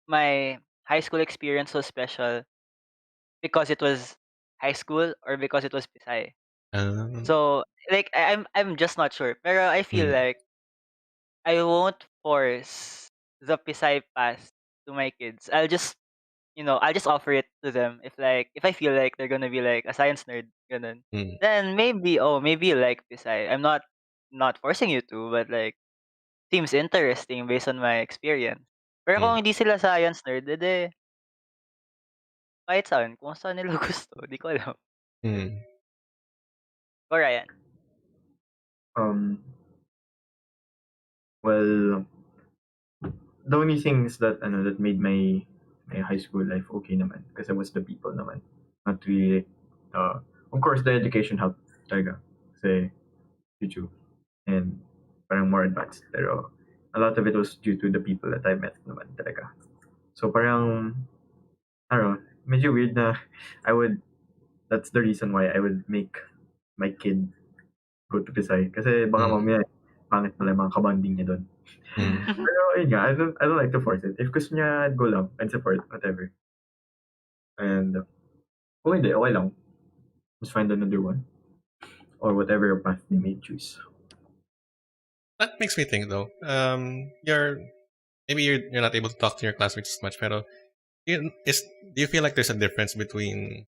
my high school experience was special because it was high school or because it was Pisay. So like I'm just not sure. Pero I feel like I won't force the Pisay pass to my kids. I'll just offer it to them if I feel like they're gonna be like a science nerd, ganun. Then maybe you like Pisay. I'm not forcing you to, but like seems interesting based on my experience. Pero kung hindi sila science nerd, edi kahit saan, kung saan nila gusto, di ko alam. Go, Ryan. Well, the only things that that made my high school life okay naman kasi was the people naman. Not really of course the education helped talaga kasi YouTube and parang more advanced pero a lot of it was due to the people that I met naman talaga. So parang I don't know, medyo weird na that's the reason why I would make my kid go to Pisay kasi baka mamaya pangit pala yung mga kabanding niya doon. Pero yun nga, I don't like to force it. If gusto niya, go lang and support, whatever. And kung hindi, okay lang. Just find another one. Or whatever path they may choose. That makes me think though. You're not able to talk to your classmates as much, pero do you feel like there's a difference between,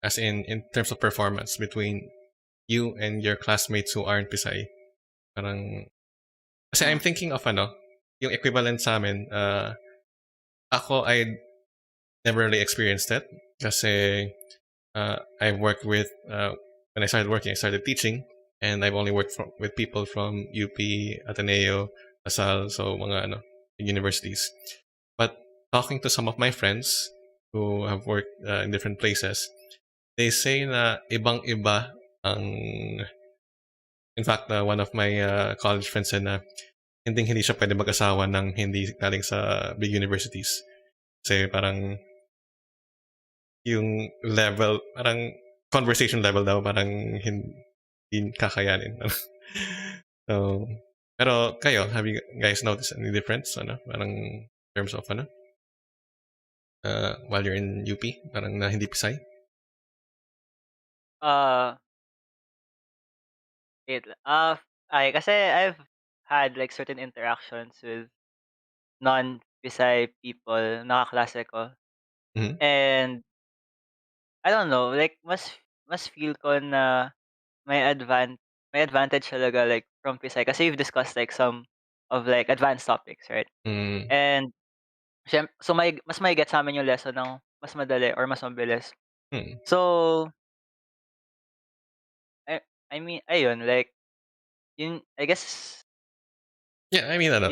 as in terms of performance, between you and your classmates who aren't Pisay? Parang, kasi I'm thinking of yung equivalent sa amin. Ako, I never really experienced it kasi I've worked with when I started working, I started teaching, and I've only worked with people from UP, Ateneo, Lasal, so mga universities. But talking to some of my friends who have worked in different places, they say na ibang-iba ang... In fact, one of my college friends said na hindi siya pwede mag-asawa ng hindi galing sa big universities. Kasi parang yung level, parang conversation level daw, parang hindi kakayanin. So, pero kayo, have you guys noticed any difference? Parang in terms of while you're in UP, parang na hindi Pisay? Kasi I've had like certain interactions with non-Pisay people, nakaklase ko. And I don't know, like mas feel ko na may advantage talaga like from Pisay kasi you've discussed like some of like advanced topics, right? And so mas may get sa amin yung lesson ng mas madali or mas mabilis. So I mean ayun like yun I guess yeah, I mean yun,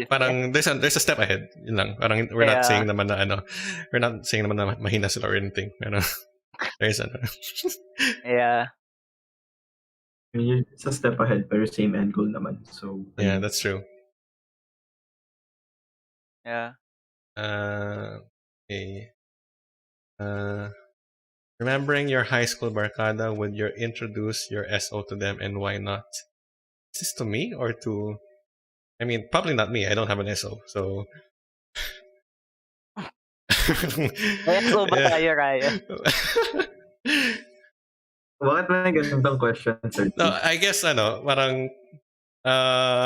parang there's a step ahead, yun lang. Parang we're not saying naman na we're not saying naman na mahina sila or anything, there's yeah. It's a step ahead pero same end goal naman. So yeah, that's true. Yeah. Okay. Remembering your high school barkada, would you introduce your SO to them, and why not? Is this to me or to... I mean, probably not me. I don't have an SO, so... SO ba tayo, Ryan? Bakit may ganitong question, sir? No, I guess parang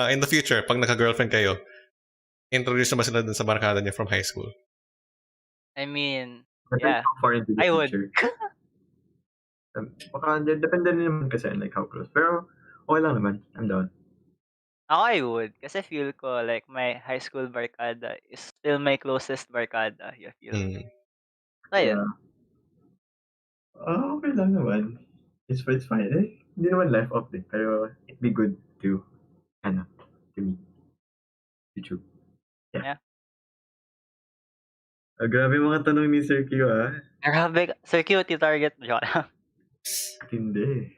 in the future, pag naka-girlfriend kayo, introduce naman sila dun sa barkada niya from high school. I mean, But yeah, so far into the I would. future. Baka depende din naman kasi like how close. Pero okay lang naman. I'm down. Ako, I would. Kasi feel ko like my high school barkada is still my closest barkada. You feel? Mm. So, Yeah. yun. Okay lang naman. It's fine. Hindi naman life update. Pero it'd be good to, to meet. YouTube. Yeah. Grabe mga tanong ni Sir Q, Grabe. Sir, cute yung target. Joke lang. Hindi.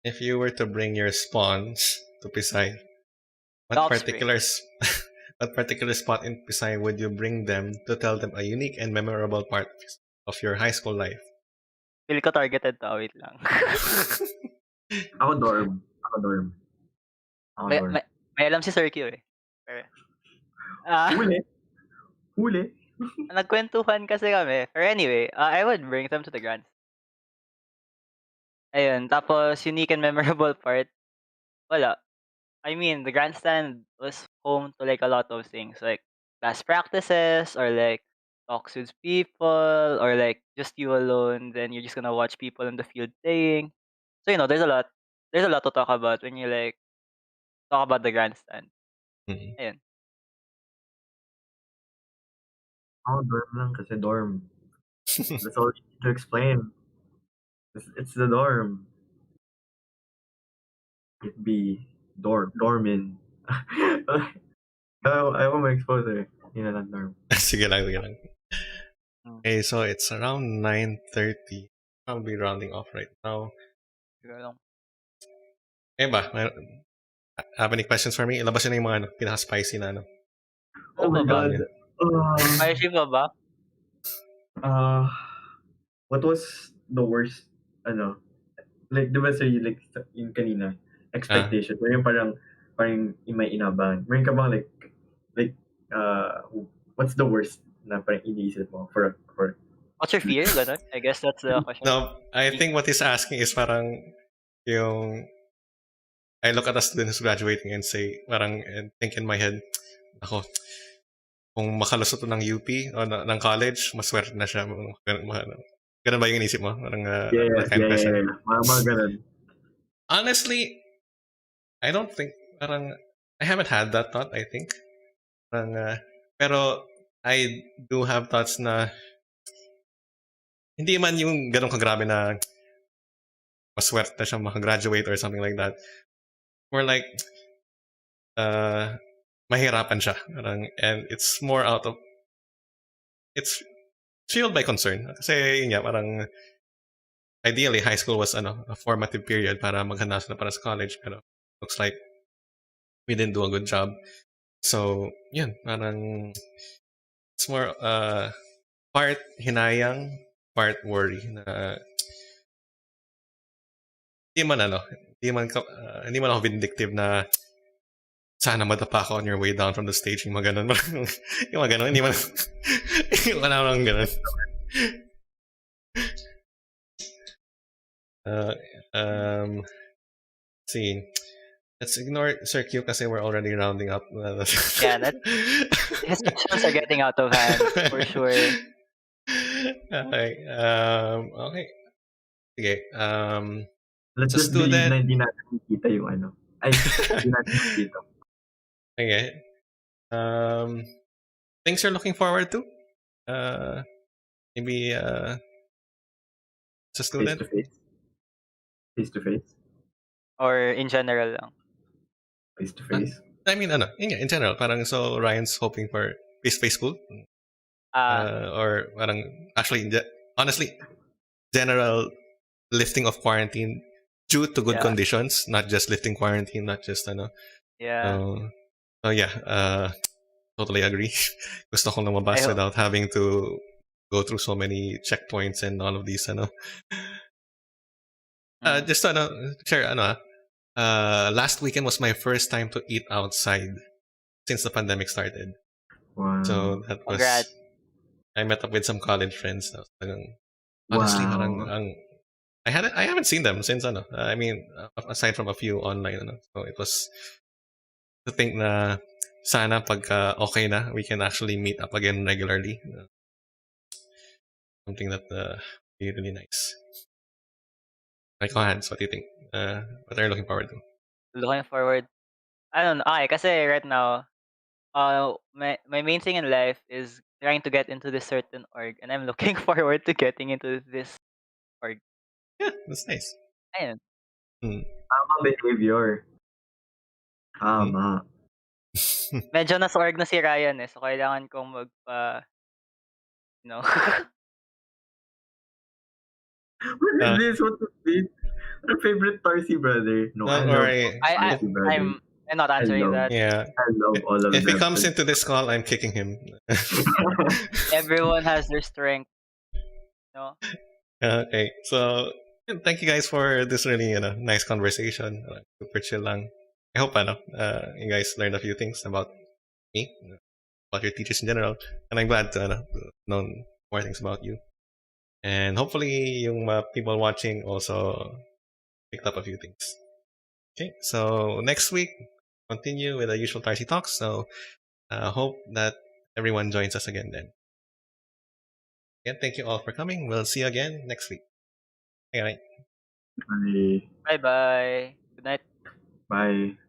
If you were to bring your spawns to Pisay, The what offspring. what particular spot in Pisay would you bring them to tell them a unique and memorable part of your high school life? Feel ko targeted to. Wait lang. Ako dorm. Ako dorm. may, may, may alam si Sir Q eh. Pero, Huli. Huli. nagkwentuhan kasi kami. Or anyway, I would bring them to the grand. Ayun. Tapos, unique and memorable part, wala. I mean, the grandstand was home to like a lot of things, like class practices or like talks with people or like just you alone. Then you're just gonna watch people in the field playing. So there's a lot. There's a lot to talk about when you like talk about the grandstand. Mm. Ayun. Ako dorm lang kasi dorm. That's all you need to explain. It's the dorm. It'd be dormin. Ayaw ko ma-expose eh. Hindi na lang dorm. Sige lang. Mm. Okay, so it's around 9:30. I'll be rounding off right now. Siguro lang. Ba? Have any questions for me? Ilabas yun na yung mga pinaka-spicy na Oh my pa ba? God. Spicy pa ba? What was the worst, like, di ba sir, like, yung kanina, expectation, or yung parang may inabangan. Meron ka bang like, what's the worst na parang iniisip mo for What's your fear? Ganun? I guess that's the question. No, I think what he's asking is parang yung I look at a student who's graduating and say, parang and think in my head, ako, kung makalusot to ng UP o ng college, maswerte na siya. Ganun ba yung inisip mo? Parang that kind of question. Mga ganun. Honestly, I don't think, parang, I haven't had that thought, I think. Parang, pero, I do have thoughts na, hindi man yung ganun kagrabe na maswerte na siya makagraduate or something like that. More like, mahirapan siya. Parang, and it's more out of, it's fueled by concern. Kasi yun nga, parang, ideally, high school was a formative period para maghanda sila para sa college. Pero looks like we didn't do a good job. So, yun, parang, it's more, part hinayang, part worry. Na, hindi man ako vindictive na sana madapa ako on your way down from the stage, yung mga ganun. Yung mga ganun, hindi man, wala lang ganun. See, let's ignore Sir Q kasi we're already rounding up. Yeah, his questions are getting out of hand, for sure. Okay. Okay. Sige. Let's just believe na hindi natin nakikita yung hindi natin nakikita. Okay. Things you're looking forward to? Maybe as a student? Face to face? Or in general lang? Face to face? I mean, in general. Parang so Ryan's hoping for face-to-face school? Or parang, actually, honestly, general lifting of quarantine due to good conditions, not just lifting quarantine, not just Yeah. So yeah, totally agree. Gusto kong lumabas without having to go through so many checkpoints and all of these just share last weekend was my first time to eat outside since the pandemic started. Wow. So that was Congrats. I met up with some college friends. Honestly, parang I haven't seen them since ano. I mean, aside from a few online ano. So it was to think na sana pagka okay na, we can actually meet up again regularly. Something that be really nice. Like, Hans, what do you think? What are you looking forward to? Looking forward. I don't know. Okay, kasi right now, my main thing in life is trying to get into this certain org, and I'm looking forward to getting into this org. Yeah, that's nice. Ayun. Hmm. Tama behavior. Tama. Medyo nasa org na si Ryan eh, so kailangan kong you know. What is Uh, this? What is this? Our favorite Tarcy brother. No, I don't love worry. I Tarcy brother. I'm not answering that. Yeah. I love all of If he them. comes into this call, I'm kicking him. Everyone has their strength, no? Okay, so thank you guys for this really nice conversation. Super chill lang. I hope you guys learned a few things about me, about your teachers in general, and I'm glad to know more things about you. And hopefully, yung people watching also picked up a few things. Okay, so next week continue with the usual Tarsi talks. So hope that everyone joins us again then. Again, thank you all for coming. We'll see you again next week. All right. Bye. Bye-bye. Good night. Bye.